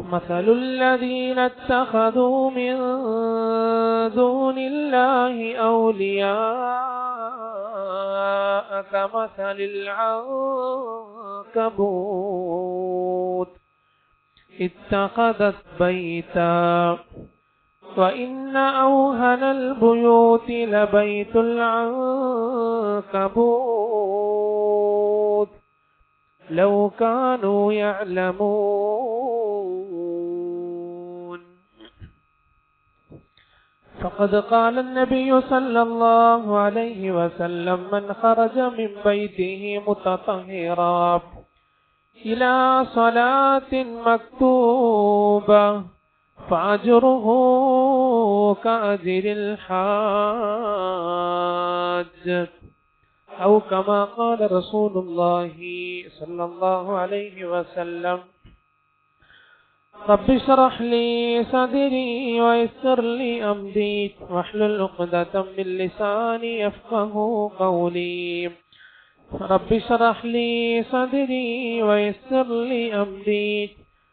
مثل الذين اتخذوا من دون الله أولياء كمثل العنكبوت اتخذت بيتا وإن أوهن البيوت لبيت العنكبوت لو كانوا يعلمون. فقد قال النبي صلى الله عليه وسلم: من خرج من بيته متطهرا إلى صلاة مكتوبة فأجره كأجر الحاج، أو كما قال رسول الله صلى الله عليه وسلم: رب اشرح لي صدري ويسر لي أمري واحلل عقدة من لساني يفقهوا قولي. رب اشرح لي صدري ويسر لي أمري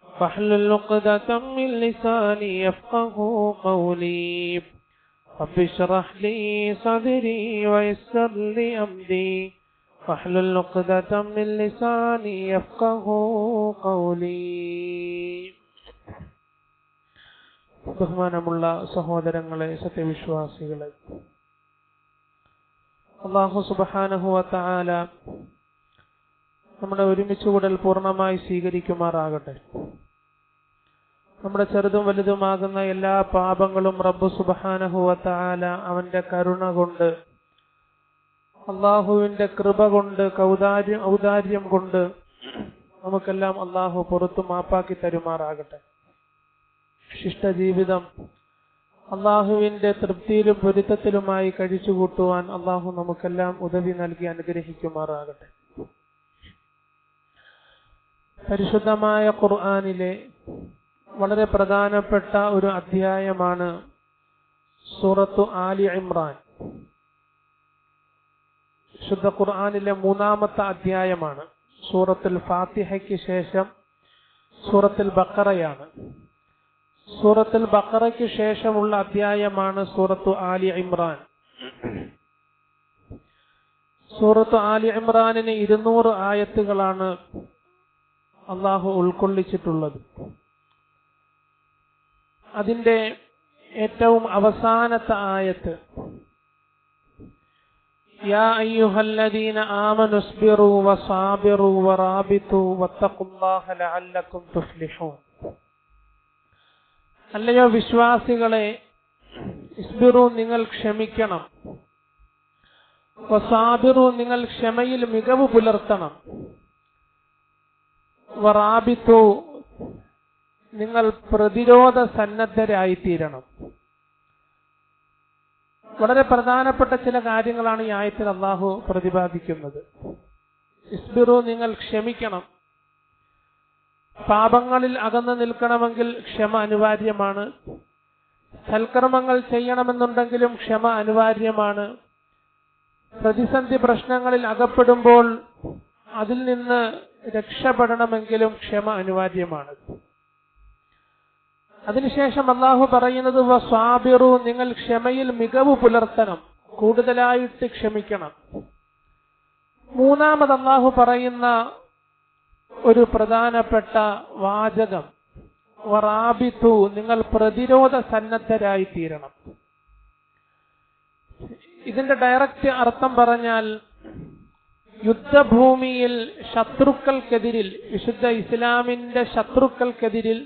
واحلل عقدة من لساني يفقهوا قولي. رب اشرح لي صدري ويسر لي أمري واحلل عقدة من لساني يفقهوا قولي. ബഹുമാനമുള്ള സഹോദരങ്ങളെ, സത്യവിശ്വാസികളെ, അല്ലാഹു സുബ്ഹാനഹു വ തആല നമ്മുടെ ഒരുമിച്ചുകൂടൽ പൂർണ്ണമായി സ്വീകരിക്കുമാറാകട്ടെ. നമ്മുടെ ചെറുതും വലുതുമാകുന്ന എല്ലാ പാപങ്ങളും റബ്ബ് സുബ്ഹാനഹു വ തആല അവന്റെ കരുണ കൊണ്ട്, അല്ലാഹുവിന്റെ കൃപ കൊണ്ട്, ഔദാര്യം കൊണ്ട് നമുക്കെല്ലാം അല്ലാഹു പുറത്തു മാപ്പാക്കി തരുമാറാകട്ടെ. ശിഷ്ടജീവിതം അല്ലാഹുവിന്റെ തൃപ്തിയിലും പൊരുത്തത്തിലുമായി കഴിച്ചുകൂട്ടുവാൻ അല്ലാഹു നമുക്കെല്ലാം ഉദവി നൽകി അനുഗ്രഹിക്കുമാറാകട്ടെ. പരിശുദ്ധമായ ഖുർആനിലെ വളരെ പ്രധാനപ്പെട്ട ഒരു അധ്യായമാണ് സൂറത്തു ആലി ഇമ്രാൻ. ശുദ്ധ ഖുർആനിലെ 3-ാമത്തെ അധ്യായമാണ്. സൂറത്തുൽ ഫാത്തിഹയ്ക്ക് ശേഷം സൂറത്തുൽ ബഖറയാണ്. സൂറത്തുൽ ബഖറയ്ക്ക് ശേഷമുള്ള അധ്യായമാണ് സൂറത്തു ആലി ഇമ്രാൻ. സൂറത്തു ആലി ഇമ്രാനിന് 200 ആയത്തുകളാണ് അല്ലാഹു ഉൾക്കൊള്ളിച്ചിട്ടുള്ളത്. അതിന്റെ ഏറ്റവും അവസാനത്തെ ആയത്ത് യാ അയ്യുഹല്ലദീന ആമനു സ്ബിറൂ വസാബിറൂ വറാബിതു വത്തഖുല്ലാഹ ലഅല്ലകും തുഫ്ലിഹൂൻ. അല്ലയോ വിശ്വാസികളെ, ഇസ്ബിറൂ നിങ്ങൾ ക്ഷമിക്കണം, വസാബിറൂ നിങ്ങൾ ക്ഷമയിൽ മികവ് പുലർത്തണം, വറാബിതു നിങ്ങൾ പ്രതിരോധ സന്നദ്ധരായിത്തീരണം. വളരെ പ്രധാനപ്പെട്ട ചില കാര്യങ്ങളാണ് ഈ ആയത്തിൽ അല്ലാഹു പ്രതിപാദിക്കുന്നത്. ഇസ്ബിറൂ നിങ്ങൾ ക്ഷമിക്കണം. പാപങ്ങളിൽ അകന്നു നിൽക്കണമെങ്കിൽ ക്ഷമ അനിവാര്യമാണ്. സൽക്കർമ്മങ്ങൾ ചെയ്യണമെന്നുണ്ടെങ്കിലും ക്ഷമ അനിവാര്യമാണ്. പ്രതിസന്ധി പ്രശ്നങ്ങളിൽ അകപ്പെടുമ്പോൾ അതിൽ നിന്ന് രക്ഷപ്പെടണമെങ്കിലും ക്ഷമ അനിവാര്യമാണ്. അതിനുശേഷം അല്ലാഹു പറയുന്നത് വസ്വാബിറു നിങ്ങൾ ക്ഷമയിൽ മികവ് പുലർത്തണം, കൂടുതലായിട്ട് ക്ഷമിക്കണം. മൂന്നാമത് അല്ലാഹു പറയുന്ന ഒരു പ്രധാനപ്പെട്ട വാചകം വറാബിതു നിങ്ങൾ പ്രതിരോധ സന്നദ്ധരായി തീരണം. ഇതിന്റെ ഡയറക്റ്റ് അർത്ഥം പറഞ്ഞാൽ യുദ്ധഭൂമിയിൽ ശത്രുക്കൾക്കെതിരിൽ, വിശുദ്ധ ഇസ്ലാമിന്റെ ശത്രുക്കൾക്കെതിരിൽ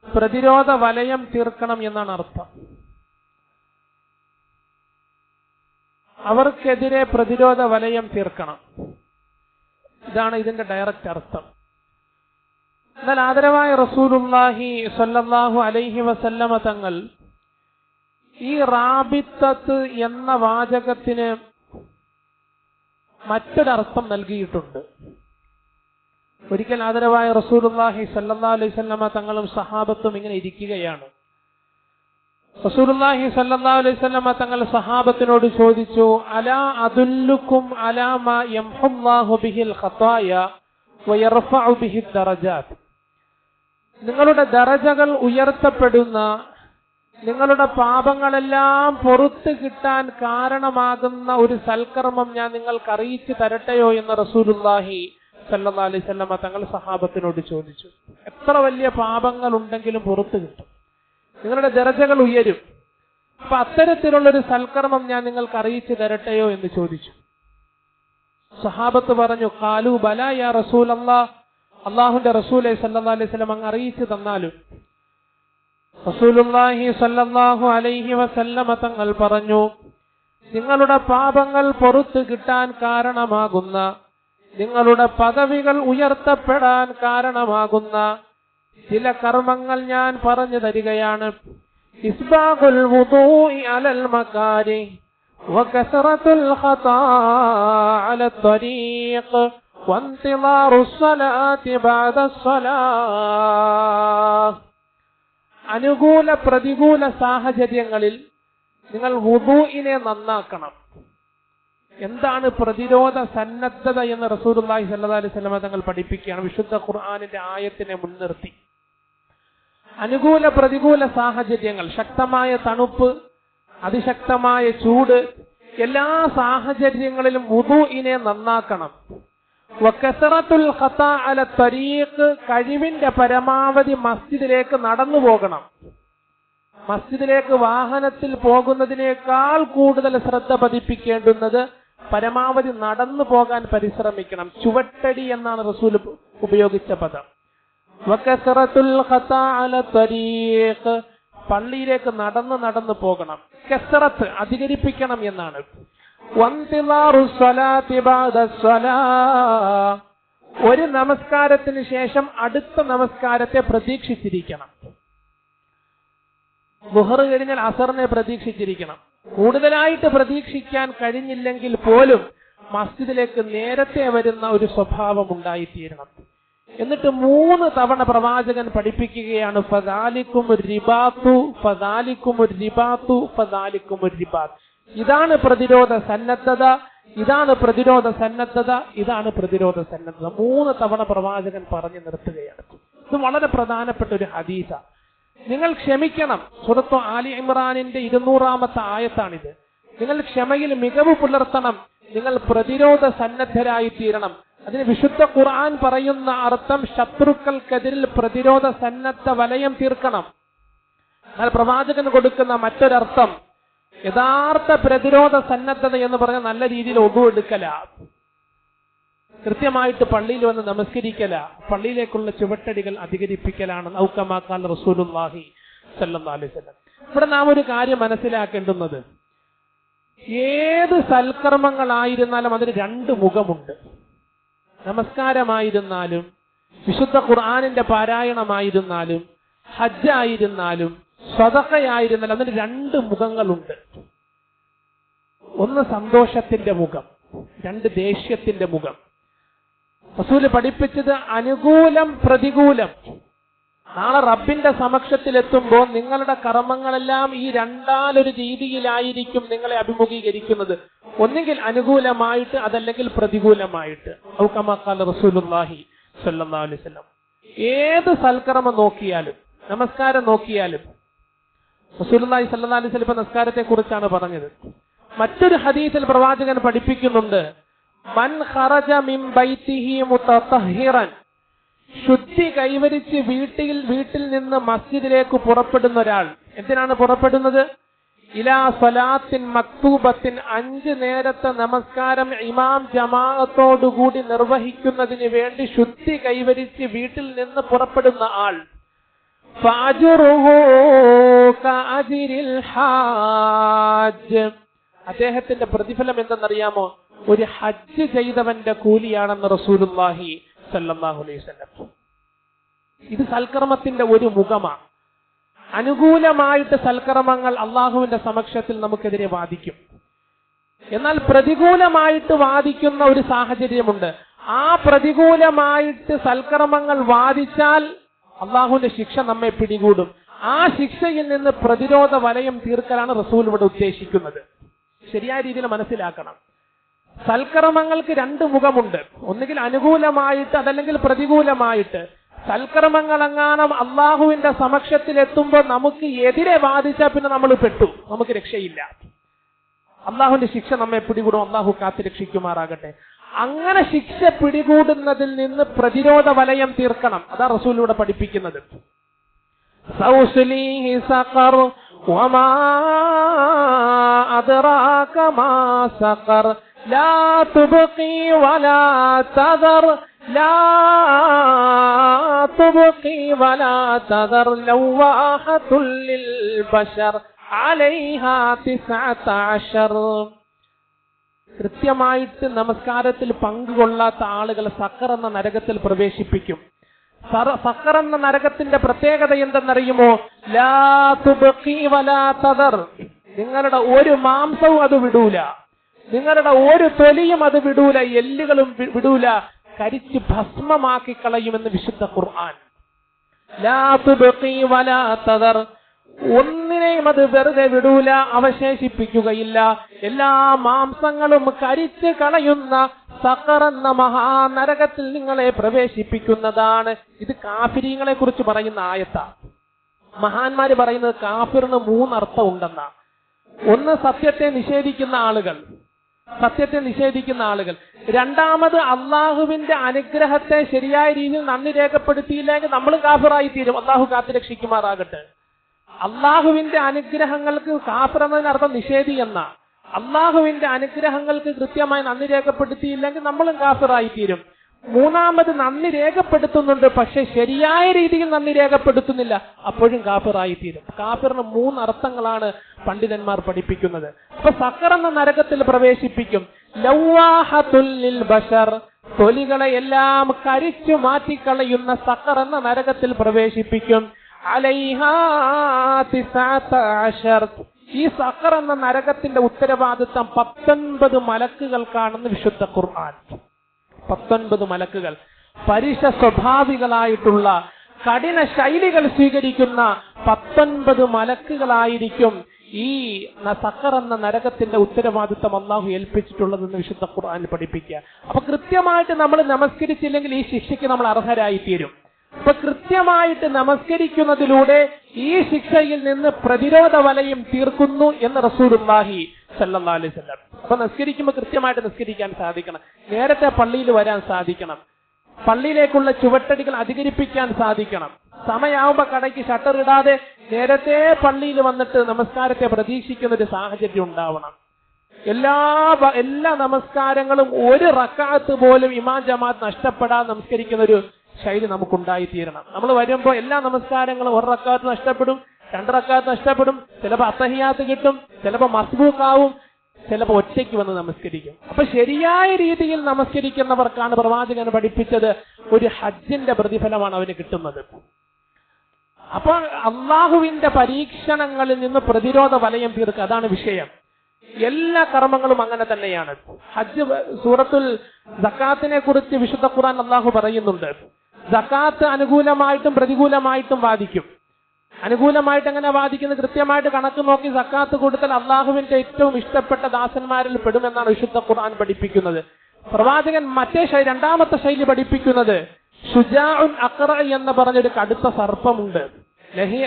പ്രതിരോധ വലയം തീർക്കണം എന്നാണ് അർത്ഥം. അവർക്കെതിരെ പ്രതിരോധ വലയം തീർക്കണം, ഇതാണ് ഇതിന്റെ ഡയറക്റ്റ് അർത്ഥം. എന്നാൽ ആദരവായ റസൂലുള്ളാഹി സ്വല്ലല്ലാഹു അലൈഹി വസല്ലമ തങ്ങൾ ഈ റാബിത്തത്ത് എന്ന വാചകത്തിന് മറ്റൊരർത്ഥം നൽകിയിട്ടുണ്ട്. ഒരിക്കൽ ആദരവായ റസൂലുള്ളാഹി സ്വല്ലല്ലാഹു അലൈഹി വസല്ലമ തങ്ങളും സഹാബത്തും ഇങ്ങനെ ഇരിക്കുകയാണ്. റസൂലുള്ളാഹി സ്വല്ലല്ലാഹു അലൈഹി വസല്ലം തങ്ങൾ സഹാബത്തിനോട് ചോദിച്ചു, അലാ അദുല്ലുക്കും അലാ മാ യംഹുല്ലാഹു ബിഹിൽ ഖതായ വയർഫഉ ബിഹി ദറജാത്ത്. നിങ്ങളുടെ ദറജകൾ ഉയർത്തപ്പെടുന്ന, നിങ്ങളുടെ പാപങ്ങളെല്ലാം പുറത്തു കിട്ടാൻ കാരണമാകുന്ന ഒരു സൽക്കർമ്മം ഞാൻ നിങ്ങൾക്ക് അറിയിച്ചു തരട്ടെയോ എന്ന് റസൂലുള്ളാഹി സ്വല്ലല്ലാഹു അലൈഹി വസല്ലം തങ്ങൾ സഹാബത്തിനോട് ചോദിച്ചു. എത്ര വലിയ പാപങ്ങൾ ഉണ്ടെങ്കിലും പുറത്തു കിട്ടും, നിങ്ങളുടെ ദറജകൾ ഉയരും. അപ്പൊ അത്തരത്തിലുള്ളൊരു സൽക്കർമ്മം ഞാൻ നിങ്ങൾക്ക് അറിയിച്ചു തരട്ടെയോ എന്ന് ചോദിച്ചു. സഹാബത്ത് പറഞ്ഞു, ഖാലു ബലാ യാ റസൂലല്ലാഹ്, അല്ലാഹുവിന്റെ റസൂലേ സല്ലല്ലാഹു അലൈഹി വസല്ലം അങ്ങ് അറിയിച്ചു തന്നാലും. റസൂലുള്ളാഹി സ്വല്ലല്ലാഹു അലൈഹി വസല്ലം തങ്ങൾ പറഞ്ഞു, നിങ്ങളുടെ പാപങ്ങൾ പുറത്തു കിട്ടാൻ കാരണമാകുന്ന, നിങ്ങളുടെ പദവികൾ ഉയർത്തപ്പെടാൻ കാരണമാകുന്ന ചില കർമ്മങ്ങൾ ഞാൻ പറഞ്ഞു തരികയാണ്. ഇസ്ബാഖുൽ വുദൂഇ അലൽ മകാരി വകസറത്തുൽ ഖതാ അലൽ ത്വരീഖ് വൻതിളാറുസ് സ്വലാത്തി ബഅദസ് സ്വലാത്ത്. അനുകൂല പ്രതികൂല സാഹചര്യങ്ങളിൽ നിങ്ങൾ വുദൂഇനെ നന്നാക്കണം. എന്താണ് പ്രതിരോധ സന്നദ്ധത എന്ന് റസൂലുള്ളാഹി സ്വല്ലല്ലാഹു അലൈഹി വസല്ലം തങ്ങൾ പഠിപ്പിക്കുകയാണ്, വിശുദ്ധ ഖുർആനിന്റെ ആയത്തിനെ മുൻനിർത്തി. അനുകൂല പ്രതികൂല സാഹചര്യങ്ങൾ, ശക്തമായ തണുപ്പ്, അതിശക്തമായ ചൂട്, എല്ലാ സാഹചര്യങ്ങളിലും വുദൂഇനെ നന്നാക്കണം. വകസറത്തുൽ ഖതാ അല ത്വരീഖ്, കഴിവിന്റെ പരമാവധി മസ്ജിദിലേക്ക് നടന്നു പോകണം. മസ്ജിദിലേക്ക് വാഹനത്തിൽ പോകുന്നതിനേക്കാൾ കൂടുതൽ ശ്രദ്ധ പതിപ്പിക്കേണ്ടുന്നത് പരമാവധി നടന്നു പോകാൻ പരിശ്രമിക്കണം. ചുവട്ടടി എന്നാണ് റസൂൽ ഉപയോഗിച്ച പദം. വകസറത്തുൽ ഖതാ അല ത്വരീഖ്, പള്ളിയിലേക്ക് നടന്നു പോകണം. കസറത്ത് അധികരിപ്പിക്കണം എന്നാണ്. വൻതിളാറുസ് സ്വലാത്തി ബഅദസ് സ്വലാത്ത്, ഒരു നമസ്കാരത്തിന് ശേഷം അടുത്ത നമസ്കാരത്തെ പ്രതീക്ഷിച്ചിരിക്കണം. ളുഹർ കഴിഞ്ഞാൽ അസറിനെ പ്രതീക്ഷിച്ചിരിക്കണം. കൂടുതലായിട്ട് പ്രതീക്ഷിക്കാൻ കഴിഞ്ഞില്ലെങ്കിൽ പോലും മസ്ജിദിലേക്ക് നേരത്തെ വരുന്ന ഒരു സ്വഭാവം ഉണ്ടായിത്തീരണം. എന്നിട്ട് 3 തവണ പ്രവാചകൻ പഠിപ്പിക്കുകയാണ്, ഫദാലിക്കുമുർ റിബാത്തു ഫദാലിക്കുമുർ റിബാത്തു ഫദാലിക്കുമുർ റിബാത്ത്. ഇതാണ് പ്രതിരോധ സന്നദ്ധത, ഇതാണ് പ്രതിരോധ സന്നദ്ധത, ഇതാണ് പ്രതിരോധ സന്നദ്ധത. 3 തവണ പ്രവാചകൻ പറഞ്ഞു നിർത്തുകയാണ്. ഇത് വളരെ പ്രധാനപ്പെട്ട ഒരു ഹദീസാണ്. നിങ്ങൾ ക്ഷമിക്കണം. സൂറത്ത് ആലി ഇമ്രാനിന്റെ 200-ാമത്തെ ആയത്താണിത്. നിങ്ങൾ ക്ഷമയിൽ മികവ് പുലർത്തണം, നിങ്ങൾ പ്രതിരോധ സന്നദ്ധരായി തീരണം. അതിന് വിശുദ്ധ ഖുർആൻ പറയുന്ന അർത്ഥം ശത്രുക്കൾക്കെതിരിൽ പ്രതിരോധ സന്നദ്ധ വലയം തീർക്കണം. എന്നാൽ പ്രവാചകൻ കൊടുക്കുന്ന മറ്റൊരർത്ഥം യഥാർത്ഥ പ്രതിരോധ സന്നദ്ധത എന്ന് പറഞ്ഞാൽ നല്ല രീതിയിൽ ഒതു എടുക്കല, കൃത്യമായിട്ട് പള്ളിയിൽ വന്ന് നമസ്കരിക്കല, പള്ളിയിലേക്കുള്ള ചുവട്ടടികൾ അധികരിപ്പിക്കലാണ്. ഔകമാ ഖാല റസൂലുള്ളാഹി സ്വല്ലല്ലാഹു അലൈഹി വസല്ലം. ഇവിടെ നാം ഒരു കാര്യം മനസ്സിലാക്കേണ്ടുന്നത്, ഏത് സൽക്കർമ്മങ്ങളായിരുന്നാലും അതിന് 2 മുഖമുണ്ട്. നമസ്കാരമായിരുന്നാലും, വിശുദ്ധ ഖുർആനിന്റെ പാരായണമായിരുന്നാലും, ഹജ്ജായിരുന്നാലും, സ്വതഖയായിരുന്നാലും അതിന് 2 മുഖങ്ങളുണ്ട്. ഒന്ന് സന്തോഷത്തിന്റെ മുഖം, 2 ദേഷ്യത്തിന്റെ മുഖം. റസൂല് പഠിപ്പിച്ചത് അനുകൂലം പ്രതികൂലം. നാളെ റബ്ബിന്റെ സമക്ഷത്തിലെത്തുമ്പോൾ നിങ്ങളുടെ കർമ്മങ്ങളെല്ലാം ഈ 2 രീതിയിലായിരിക്കും നിങ്ങളെ അഭിമുഖീകരിക്കുന്നത്. ഒന്നുകിൽ അനുകൂലമായിട്ട്, അതല്ലെങ്കിൽ പ്രതികൂലമായിട്ട്. ഔ കമാ ഖാല റസൂലുള്ളാഹി സ്വല്ലല്ലാഹു അലൈഹി വസല്ലം. ഏത് സൽക്കർമ്മം നോക്കിയാലും, നമസ്കാരം നോക്കിയാലും, റസൂലുള്ളാഹി സ്വല്ലല്ലാഹു അലൈഹി വസല്ലം നമസ്കാരത്തെ കുറിച്ചാണ് പറഞ്ഞത്. മറ്റൊരു ഹദീസിൽ പ്രവാചകൻ പഠിപ്പിക്കുന്നുണ്ട്, മൻ ഖറജ മിൻ ബൈതിഹി മുതതഹിറൻ, ശുദ്ധി കൈവരിച്ച് വീട്ടിൽ നിന്ന് മസ്ജിദിലേക്ക് പുറപ്പെടുന്ന ഒരാൾ. എന്തിനാണ് പുറപ്പെടുന്നത്? ഇലാ സ്വലാത്തിൻ മക്തൂബത്തിൻ, 5 നേരത്തെ നമസ്കാരം ഇമാം ജമാഅത്തോടുകൂടി നിർവഹിക്കുന്നതിന് വേണ്ടി ശുദ്ധി കൈവരിച്ച് വീട്ടിൽ നിന്ന് പുറപ്പെടുന്ന ആൾ. ഫഅജ്റുഹു കഅജ്രിൽ ഹാജ്, അദ്ദേഹത്തിന്റെ പ്രതിഫലം എന്തെന്നറിയാമോ? ഒരു ഹജ്ജ് ചെയ്തവന്റെ കൂലിയാണെന്ന് റസൂലുള്ളാഹി സ്വല്ലല്ലാഹു അലൈഹി വസല്ലം. ഇത് സൽക്കർമ്മത്തിന്റെ ഒരു മുഖമാണ്. അനുകൂലമായിട്ട് സൽക്കർമ്മങ്ങൾ അള്ളാഹുവിന്റെ സമക്ഷത്തിൽ നമുക്കെതിരെ വാദിക്കും. എന്നാൽ പ്രതികൂലമായിട്ട് വാദിക്കുന്ന ഒരു സാഹചര്യമുണ്ട്. ആ പ്രതികൂലമായിട്ട് സൽക്കർമ്മങ്ങൾ വാദിച്ചാൽ അള്ളാഹുവിന്റെ ശിക്ഷ നമ്മെ പിടികൂടും. ആ ശിക്ഷയിൽ നിന്ന് പ്രതിരോധ വലയം തീർക്കലാണ് റസൂൽ ഇവിടെ ഉദ്ദേശിക്കുന്നത്. ശരിയായ രീതിയിൽ മനസ്സിലാക്കണം. സൽക്കർമ്മങ്ങൾക്ക് രണ്ട് മുഖമുണ്ട്. ഒന്നുകിൽ അനുകൂലമായിട്ട് അതല്ലെങ്കിൽ പ്രതികൂലമായിട്ട്. സൽക്കർമ്മങ്ങളെങ്ങാനും അള്ളാഹുവിന്റെ സമക്ഷത്തിൽ എത്തുമ്പോൾ നമുക്ക് എതിരെ വാദിച്ചാൽ പിന്നെ നമ്മൾ പെട്ടു, നമുക്ക് രക്ഷയില്ല. അള്ളാഹുവിന്റെ ശിക്ഷ നമ്മെ പിടികൂടും. അള്ളാഹു കാത്ത് രക്ഷിക്കുമാറാകട്ടെ. അങ്ങനെ ശിക്ഷ പിടികൂടുന്നതിൽ നിന്ന് പ്രതിരോധ വലയം തീർക്കണം. അതാ റസൂലിലൂടെ പഠിപ്പിക്കുന്നത്. സൗസ്ലീഹി സഖർ വമാ അദ്റാക മാ സഖർ ലാ തുബ്ഖി വലാ തദർ ലാ തുബ്ഖി വലാ തദർ ലവാഹത്തുൽ ലിൽ ബശർ അലൈഹാ 19. കൃത്യമായിട്ട് നമസ്കാരത്തിൽ പങ്കുകൊള്ളാത്ത ആളുകളെ സഖർ എന്ന നരകത്തിൽ പ്രവേശിപ്പിക്കും. സഖർ എന്ന നരകത്തിന്റെ പ്രത്യേകത എന്തെന്നറിയുമോ? ലാ തുബ്ഖി വലാ തദർ. നിങ്ങളുടെ ഒരു മാംസവും അത് വിടൂല, നിങ്ങളുടെ ഒരു തൊലിയും അത് വിടൂല, എല്ലുകളും വിടൂല, കരിച്ച് ഭസ്മമാക്കി കളയുമെന്ന് വിശുദ്ധ ഖുർആൻ. ലാ തുബ്ഖി വലാ തദർ. ഒന്നിനെയും അത് വെറുതെ വിടൂല, അവശേഷിപ്പിക്കുകയില്ല. എല്ലാ മാംസങ്ങളും കരിച്ച് കളയുന്ന സഖർ എന്ന മഹാനരകത്തിൽ നിങ്ങളെ പ്രവേശിപ്പിക്കുന്നതാണ്. ഇത് കാഫിരീങ്ങളെ കുറിച്ച് പറയുന്ന ആയത്താ. മഹാന്മാര് പറയുന്നത് കാഫിറിന് 3 അർത്ഥം ഉണ്ടെന്നാ. ഒന്ന് സത്യത്തെ നിഷേധിക്കുന്ന ആളുകൾ, സത്യത്തെ നിഷേധിക്കുന്ന ആളുകൾ. രണ്ടാമത് അള്ളാഹുവിന്റെ അനുഗ്രഹത്തെ ശരിയായ രീതിയിൽ നന്ദി രേഖപ്പെടുത്തിയില്ലെങ്കിൽ നമ്മളും കാഫിറായി തീരും. അള്ളാഹു കാത്ത് രക്ഷിക്കുമാറാകട്ടെ. അള്ളാഹുവിന്റെ അനുഗ്രഹങ്ങൾക്ക് കാഫിർ എന്നതിനർത്ഥം നിഷേധി എന്ന. അള്ളാഹുവിന്റെ അനുഗ്രഹങ്ങൾക്ക് കൃത്യമായി നന്ദി രേഖപ്പെടുത്തിയില്ലെങ്കിൽ നമ്മളും കാഫിറായി തീരും. മൂന്നാമത് നന്ദി രേഖപ്പെടുത്തുന്നുണ്ട്, പക്ഷെ ശരിയായ രീതിയിൽ നന്ദി രേഖപ്പെടുത്തുന്നില്ല, അപ്പോഴും കാഫിറായി തീരും. കാഫിറിന് 3 അർത്ഥങ്ങളാണ് പണ്ഡിതന്മാർ പഠിപ്പിക്കുന്നത്. അപ്പൊ സഖർ എന്ന നരകത്തിൽ പ്രവേശിപ്പിക്കും. ലവാഹത്തുൽ ലിൽ ബശർ. തൊലികളെ എല്ലാം കരിച്ചു മാറ്റിക്കളയുന്ന സഖർ എന്ന നരകത്തിൽ പ്രവേശിപ്പിക്കും. അലൈഹാ 19. ഈ സഖർ എന്ന നരകത്തിന്റെ ഉത്തരവാദിത്തം 19 മലക്കുകൾക്കാണെന്ന് വിശുദ്ധ ഖുർആൻ. 19 മലക്കുകൾ. പരുഷ സ്വഭാവികളായിട്ടുള്ള കഠിന ശൈലികൾ സ്വീകരിക്കുന്ന 19 മലക്കുകളായിരിക്കും ഈ സഖർ എന്ന നരകത്തിന്റെ ഉത്തരവാദിത്തം അള്ളാഹു ഏൽപ്പിച്ചിട്ടുള്ളതെന്ന് വിശുദ്ധ ഖുർആൻ പഠിപ്പിക്കുക. അപ്പൊ കൃത്യമായിട്ട് നമ്മൾ നമസ്കരിച്ചില്ലെങ്കിൽ ഈ ശിക്ഷയ്ക്ക് നമ്മൾ അർഹരായി തീരും. അപ്പൊ കൃത്യമായിട്ട് നമസ്കരിക്കുന്നതിലൂടെ ഈ ശിക്ഷയിൽ നിന്ന് പ്രതിരോധ വലയം തീർക്കുന്നു എന്ന് റസൂലുള്ളാഹി സ്വല്ലല്ലാഹു അലൈഹി വസല്ലം. അപ്പൊ നിസ്കരിക്കുമ്പോൾ കൃത്യമായിട്ട് നിസ്കരിക്കാൻ സാധിക്കണം. നേരത്തെ പള്ളിയിൽ വരാൻ സാധിക്കണം. പള്ളിയിലേക്കുള്ള ചുവട്ടടികൾ അധികരിപ്പിക്കാൻ സാധിക്കണം. സമയമാകുമ്പോ കടയ്ക്ക് ഷട്ടർ ഇടാതെ നേരത്തെ പള്ളിയിൽ വന്നിട്ട് നമസ്കാരത്തെ പ്രതീക്ഷിക്കുന്ന ഒരു സാഹചര്യം ഉണ്ടാവണം. എല്ലാ നമസ്കാരങ്ങളും ഒരു റക്അത്ത് പോലും ഇമാം ജമാഅത്ത് നഷ്ടപ്പെടാതെ നമസ്കരിക്കുന്ന ഒരു ശൈലി നമുക്കുണ്ടായിത്തീരണം. നമ്മൾ വരുമ്പോ എല്ലാ നമസ്കാരങ്ങളും 1 റക്അത്ത് നഷ്ടപ്പെടും, 2 റക്അത്ത് നഷ്ടപ്പെടും, ചിലപ്പോ അത്തഹിയാത്ത് കിട്ടും, ചിലപ്പോ മസ്ബൂഖാവും, ചിലപ്പോ ഒറ്റയ്ക്ക് വന്ന് നമസ്കരിക്കും. അപ്പൊ ശരിയായ രീതിയിൽ നമസ്കരിക്കുന്നവർക്കാണ് പ്രവാചകൻ പഠിപ്പിച്ചത് ഒരു ഹജ്ജിന്റെ പ്രതിഫലമാണ് അവന് കിട്ടുന്നത്. അപ്പൊ അള്ളാഹുവിന്റെ പരീക്ഷണങ്ങളിൽ നിന്ന് പ്രതിരോധ വലയം തീർക്കുക, അതാണ് വിഷയം. എല്ലാ കർമ്മങ്ങളും അങ്ങനെ തന്നെയാണ്. ഹജ്ജ് സൂറത്തുൽ സക്കാത്തിനെ കുറിച്ച് വിശുദ്ധ ഖുർആൻ അള്ളാഹു പറയുന്നുണ്ട്. സക്കാത്ത് അനുകൂലമായിട്ടും പ്രതികൂലമായിട്ടും വാദിക്കും. അനുകൂലമായിട്ട് എങ്ങനെ വാദിക്കുന്നത്? കൃത്യമായിട്ട് കണക്ക് നോക്കി സക്കാത്ത് കൊടുത്താൽ അള്ളാഹുവിന്റെ ഏറ്റവും ഇഷ്ടപ്പെട്ട ദാസന്മാരിൽ പെടുമെന്നാണ് വിശുദ്ധ ഖുർആൻ പഠിപ്പിക്കുന്നത്. പ്രവാചകൻ രണ്ടാമത്തെ ശൈലി പഠിപ്പിക്കുന്നത് ഷുജാഉൻ അഖറ എന്ന് പറഞ്ഞൊരു കടുത്ത സർപ്പമുണ്ട്.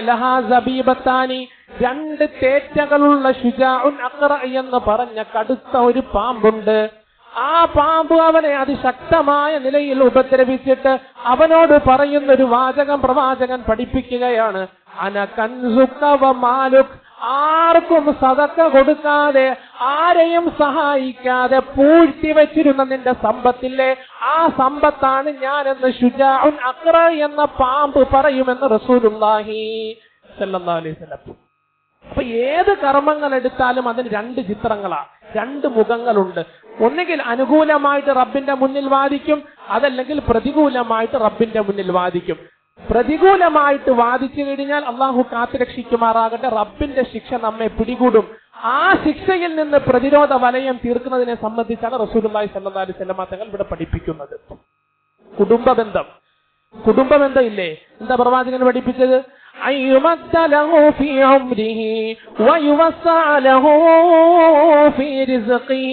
ലഹാ സബീബത്താനി, 2 തേറ്റകളുള്ള ഷുജാഉൻ അഖറ എന്ന് പറഞ്ഞ കടുത്ത ഒരു പാമ്പുണ്ട്. ആ പാമ്പ് അവനെ അതിശക്തമായ നിലയിൽ ഉപദ്രവിച്ചിട്ട് അവനോട് പറയുന്ന ഒരു വാചകം പ്രവാചകൻ പഠിപ്പിക്കുകയാണ്. അന കൻസുക വ മാലുക്. ആർക്കും സദക്ക കൊടുക്കാതെ ആരെയും സഹായിക്കാതെ പൂഴ്ത്തി വെച്ചിരുന്ന നിന്റെ സമ്പത്തില്ലേ, ആ സമ്പത്താണ് ഞാനെന്ന് ഷുജാഉൻ അഖറ എന്ന പാമ്പ് പറയുമെന്ന് റസൂലുള്ളാഹി സ്വല്ലല്ലാഹു അലൈഹി വസല്ലം. അപ്പൊ ഏത് കർമ്മങ്ങൾ എടുത്താലും അതിന് 2 ചിത്രങ്ങളാ, 2 മുഖങ്ങളുണ്ട്. ഒന്നുകിൽ അനുകൂലമായിട്ട് റബ്ബിന്റെ മുന്നിൽ വാദിക്കും, അതല്ലെങ്കിൽ പ്രതികൂലമായിട്ട് റബ്ബിന്റെ മുന്നിൽ വാദിക്കും. പ്രതികൂലമായിട്ട് വാദിച്ചു കഴിഞ്ഞാൽ അള്ളാഹു കാത്തുരക്ഷിക്കുമാറാകട്ടെ, റബ്ബിന്റെ ശിക്ഷ നമ്മെ പിടികൂടും. ആ ശിക്ഷയിൽ നിന്ന് പ്രതിരോധ വലയം തീർക്കുന്നതിനെ സംബന്ധിച്ചാണ് റസൂലുള്ളാഹി സ്വല്ലല്ലാഹു അലൈഹി വസല്ലം തങ്ങൾ ഇവിടെ പഠിപ്പിക്കുന്നത്. കുടുംബബന്ധം ഇല്ലേ? എന്താ പ്രവാചകൻ പഠിപ്പിച്ചത്? أن يمد له في عمره ويوسع له في رزقه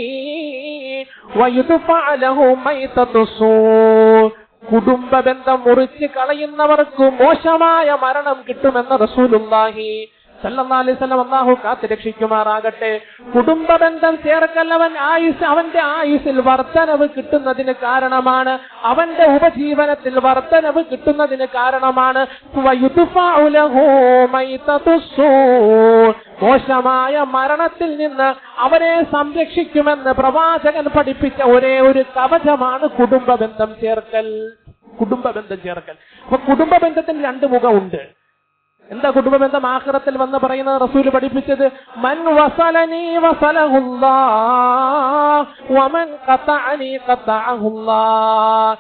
ويدفع له ميتة السوء. കുടുംബ ബന്ധം മുറിച്ച് കളയുന്നവർക്ക് മോശമായ മരണം കിട്ടുമെന്ന് റസൂലുള്ളാഹി സല്ലല്ലാഹു അലൈഹി വസല്ലം അല്ലാഹു കാത്ത് രക്ഷിക്കുമാറാകട്ടെ. കുടുംബ ബന്ധം ചേർക്കൽ അവന്റെ ആയുസ്സിൽ വർധനവ് കിട്ടുന്നതിന് കാരണമാണ്, അവന്റെ ഉപജീവനത്തിൽ വർധനവ് കിട്ടുന്നതിന് കാരണമാണ്. മോശമായ മരണത്തിൽ നിന്ന് അവരെ സംരക്ഷിക്കുമെന്ന് പ്രവാചകൻ പഠിപ്പിച്ച ഒരേ ഒരു കവചമാണ് കുടുംബ ബന്ധം ചേർക്കൽ. കുടുംബ ബന്ധം ചേർക്കൽ. അപ്പൊ കുടുംബ ബന്ധത്തിന് രണ്ട് മുഖമുണ്ട്. എന്താ കുടുംബ ബന്ധം ആഖിറത്തിൽ വന്ന് പറയുന്നത്? റസൂൽ പഠിപ്പിച്ചത് മൻ വസലനി വസലഹുല്ലാഹ് വമൻ ഖതഅനി ഖതഅഹുല്ലാഹ്.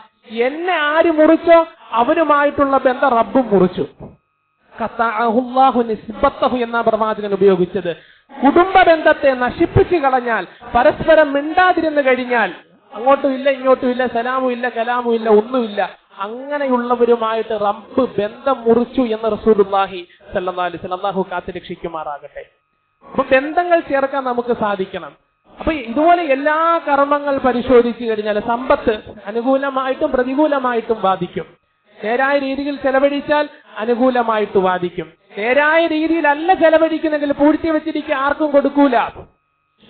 എന്നെ ആര് മുറിച്ചോ അവരുമായിട്ടുള്ള ബന്ധം റബ്ബും മുറിച്ചു. ഖതഅഹുല്ലാഹു നിസ്ബത്തഹു എന്ന പ്രവാചകൻ ഉപയോഗിച്ചത്. കുടുംബ ബന്ധത്തെ നശിപ്പിച്ചു കളഞ്ഞാൽ, പരസ്പരം മിണ്ടാതിരുന്നു കഴിഞ്ഞാൽ, അങ്ങോട്ടും ഇല്ല ഇങ്ങോട്ടും ഇല്ല, സലാമും ഇല്ല കലാമും ഇല്ല, ഒന്നുമില്ല, അങ്ങനെയുള്ളവരുമായിട്ട് റബ്ബ് ബന്ധം മുറിച്ചു എന്ന് റസൂലുള്ളാഹി സ്വല്ലല്ലാഹു അലൈഹി വസല്ലം അല്ലാഹു കാത്ത് രക്ഷിക്കുമാറാകട്ടെ. അപ്പൊ ബന്ധങ്ങൾ ചേർക്കാൻ നമുക്ക് സാധിക്കണം. അപ്പൊ ഇതുപോലെ എല്ലാ കർമ്മങ്ങൾ പരിശോധിച്ചു കഴിഞ്ഞാൽ സമ്പത്ത് അനുകൂലമായിട്ടും പ്രതികൂലമായിട്ടും ബാധിക്കും. നേരായ രീതിയിൽ ചെലവഴിച്ചാൽ അനുകൂലമായിട്ട് ബാധിക്കും. നേരായ രീതിയിലല്ല ചെലവഴിക്കുന്നെങ്കിൽ പൂഴ്ത്തി വെച്ചിരിക്കുക, ആർക്കും കൊടുക്കൂല.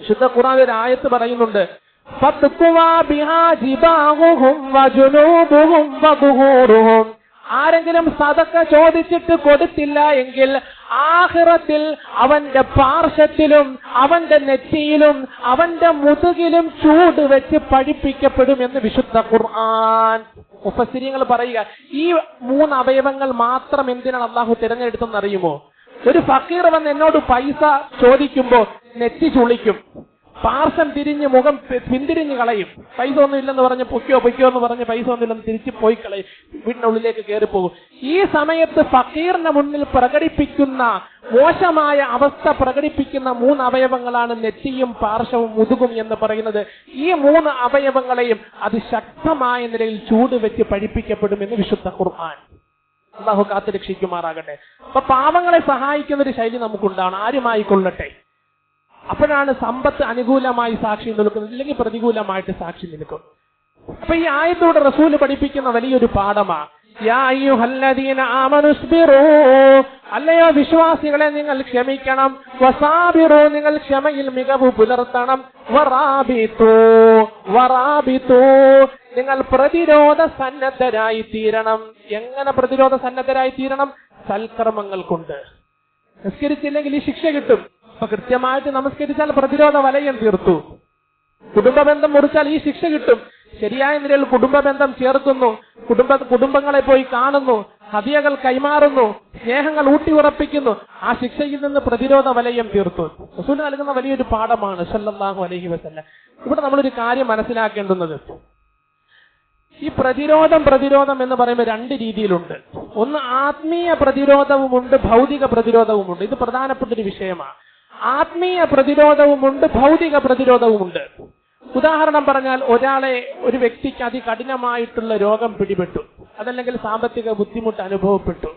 ശുദ്ധ ഖുർആൻ ഒരു ആയത്ത് പറയുന്നുണ്ട്, ആരെങ്കിലും സദക്ക ചോദിച്ചിട്ട് കൊടുത്തില്ല എങ്കിൽ ആഖിറത്തിൽ അവന്റെ പാർശ്വത്തിലും അവന്റെ നെറ്റിയിലും അവന്റെ മുതുകിലും ചൂട് വെച്ച് പഠിപ്പിക്കപ്പെടും എന്ന് വിശുദ്ധ ഖുർആൻ. മുഫസ്സിരീങ്ങൾ പറയുക, ഈ 3 അവയവങ്ങൾ മാത്രം എന്തിനാണ് അള്ളാഹു തിരഞ്ഞെടുത്തെന്ന് അറിയുമോ? ഒരു ഫക്കീർ വന്ന് എന്നോട് പൈസ ചോദിക്കുമ്പോ നെറ്റി ചുളിക്കും, പാർശ്വം തിരിഞ്ഞ് മുഖം പിന്തിരിഞ്ഞ് കളയും. പൈസ ഒന്നും ഇല്ലെന്ന് പറഞ്ഞ് പൊയ്ക്കോ എന്ന് പറഞ്ഞ് പൈസ ഒന്നുമില്ലെന്ന് തിരിച്ച് പോയി കളയും, വീടിനുള്ളിലേക്ക് കയറി പോകും. ഈ സമയത്ത് ഫക്കീറിന്റെ മുന്നിൽ പ്രകടിപ്പിക്കുന്ന മോശമായ അവസ്ഥ പ്രകടിപ്പിക്കുന്ന 3 അവയവങ്ങളാണ് നെറ്റിയും പാർശ്വവും മുതുകും എന്ന് പറയുന്നത്. ഈ 3 അവയവങ്ങളെയും അതിശക്തമായ നിലയിൽ ചൂട് വെച്ച് പഠിപ്പിക്കപ്പെടുമെന്ന് വിശുദ്ധ ഖുർആൻ. അല്ലാഹു കാത്ത് രക്ഷിക്കുമാറാകട്ടെ. അപ്പൊ പാവങ്ങളെ സഹായിക്കുന്ന ഒരു ശൈലി നമുക്കുണ്ടാവണം, ആരുമായിക്കൊള്ളട്ടെ. അപ്പോഴാണ് സമ്പത്ത് അനുകൂലമായി സാക്ഷി നിൽക്കുന്നത്, ഇല്ലെങ്കിൽ പ്രതികൂലമായിട്ട് സാക്ഷി നിൽക്കും. അപ്പൊ ഈ ആയത്തോടെ റസൂല് പഠിപ്പിക്കുന്ന വലിയൊരു പാഠമാണ്. യാ അയ്യുഹല്ലദീന ആമനുസ്ബിറൂ, അല്ലയോ വിശ്വാസികളെ നിങ്ങൾ ക്ഷമിക്കണം. വസാബിറൂ, നിങ്ങൾ ക്ഷമയിൽ മികവ് പുലർത്തണം. വറാബിതൂ, നിങ്ങൾ പ്രതിരോധ സന്നദ്ധരായി തീരണം. എങ്ങനെ പ്രതിരോധ സന്നദ്ധരായി തീരണം? സൽക്കർമ്മങ്ങൾ കൊണ്ട്. നിസ്കരിച്ചില്ലെങ്കിൽ ഈ ശിക്ഷ കിട്ടും. അപ്പൊ കൃത്യമായിട്ട് നമസ്കരിച്ചാൽ പ്രതിരോധ വലയം തീർത്തു. കുടുംബ ബന്ധം മുറിച്ചാൽ ഈ ശിക്ഷ കിട്ടും. ശരിയായ നിലയിൽ കുടുംബ ബന്ധം ചേർക്കുന്നു, കുടുംബങ്ങളെ പോയി കാണുന്നു, ഹദിയകൾ കൈമാറുന്നു, സ്നേഹങ്ങൾ ഊട്ടി ഉറപ്പിക്കുന്നു, ആ ശിക്ഷയിൽ നിന്ന് പ്രതിരോധ വലയം തീർത്തു. റസൂൽ നൽകുന്ന വലിയൊരു പാഠമാണ് സല്ലല്ലാഹു അലൈഹി വസല്ലം. ഇവിടെ നമ്മളൊരു കാര്യം മനസ്സിലാക്കേണ്ടുന്നത്, ഈ പ്രതിരോധം എന്ന് പറയുമ്പോൾ 2 രീതിയിലുണ്ട്. ഒന്ന് ആത്മീയ പ്രതിരോധവുമുണ്ട്, ഭൗതിക പ്രതിരോധവുമുണ്ട്. ഇത് പ്രധാനപ്പെട്ട ഒരു വിഷയമാണ്. ആത്മീയ പ്രതിരോധവുമുണ്ട്, ഭൗതിക പ്രതിരോധവുമുണ്ട്. ഉദാഹരണം പറഞ്ഞാൽ, ഒരു വ്യക്തിക്ക് അതികഠിനമായിട്ടുള്ള രോഗം പിടിപെട്ടു, അതല്ലെങ്കിൽ സാമ്പത്തിക ബുദ്ധിമുട്ട് അനുഭവപ്പെട്ടു,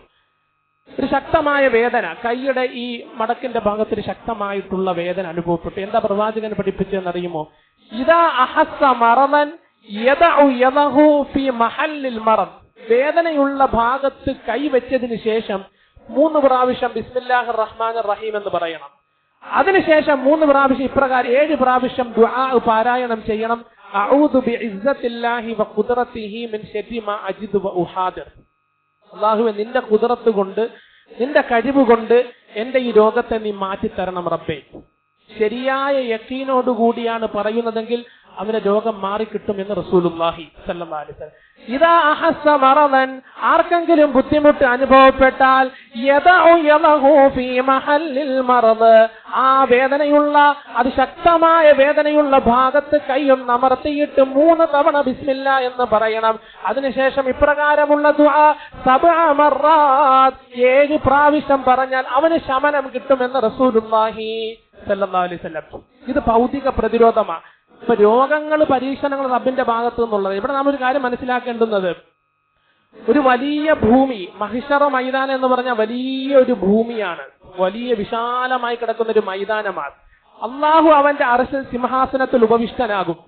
ഒരു ശക്തമായ വേദന, കൈയുടെ ഈ മടക്കിന്റെ ഭാഗത്ത് ഒരു ശക്തമായിട്ടുള്ള വേദന അനുഭവപ്പെട്ടു. എന്താ പ്രവാചകൻ പഠിപ്പിച്ചതെന്നറിയുമോ? ഇദാ അഹസ്സ മറദൻ യദഉ യദഹു ഫീ മഹല്ലിൽ മറദ്. വേദനയുള്ള ഭാഗത്ത് കൈവച്ചതിന് ശേഷം 3 പ്രാവശ്യം ബിസ്മില്ലാഹിർ റഹ്മാനിർ റഹീം എന്ന് പറയണം. അതിനുശേഷം 3 പ്രാവശ്യം ഇപ്രകാരം 7 പ്രാവശ്യം ദുആ പാരായണം ചെയ്യണം. അഊദു ബിഇസ്സത്തില്ലാഹി വഖുദ്റതിഹി മിൻ ശർരി മാ അജിദു വഉഹാദിർ. അല്ലാഹുവേ, നിന്റെ ഖുദ്റത്ത് കൊണ്ട്, നിന്റെ കഴിവ് കൊണ്ട് എന്റെ ഈ രോഗത്തെ നീ മാറ്റിത്തരണം റബ്ബേ. ശരിയായ യഖീനോട് കൂടിയാണ് പറയുന്നതെങ്കിൽ അവന്റെ രോഗം മാറിക്കിട്ടും എന്ന് റസൂലുള്ളാഹി സ്വല്ലല്ലാഹു അലൈഹി വസല്ലം. ഇദാ അഹസ്സ മറദൻ, ആർക്കെങ്കിലും ബുദ്ധിമുട്ട് അനുഭവപ്പെട്ടാൽ യദഉ യദഹു ഫീ മഹല്ലിൽ മറദ്, ആ വേദനയുള്ള, അതിശക്തമായ വേദനയുള്ള ഭാഗത്ത് കൈയൊന്ന് അമർത്തിയിട്ട് 3 തവണ ബിസ്മില്ലാ എന്ന് പറയണം. അതിനുശേഷം ഇപ്രകാരമുള്ള ദുആ 7 മർറാത്ത്, 7 പ്രാവശ്യം പറഞ്ഞാൽ അവന് ശമനം കിട്ടുമെന്ന് റസൂലുള്ളാഹി സ്വല്ലല്ലാഹു അലൈഹി വസല്ലം. ഇത് ഭൗതിക പ്രതിരോധമാണ്. ഇപ്പൊ രോഗങ്ങൾ, പരീക്ഷണങ്ങൾ റബ്ബിന്റെ ഭാഗത്തു നിന്നുള്ളത്. ഇവിടെ നാം ഒരു കാര്യം മനസ്സിലാക്കേണ്ടുന്നത്, ഒരു വലിയ ഭൂമി, മഹിഷറ മൈതാനം എന്ന് പറഞ്ഞ വലിയ ഒരു ഭൂമിയാണ്, വലിയ വിശാലമായി കിടക്കുന്ന ഒരു മൈതാനമാണ്. അള്ളാഹു അവന്റെ അർശ് സിംഹാസനത്തിൽ ഉപവിഷ്ടനാകും.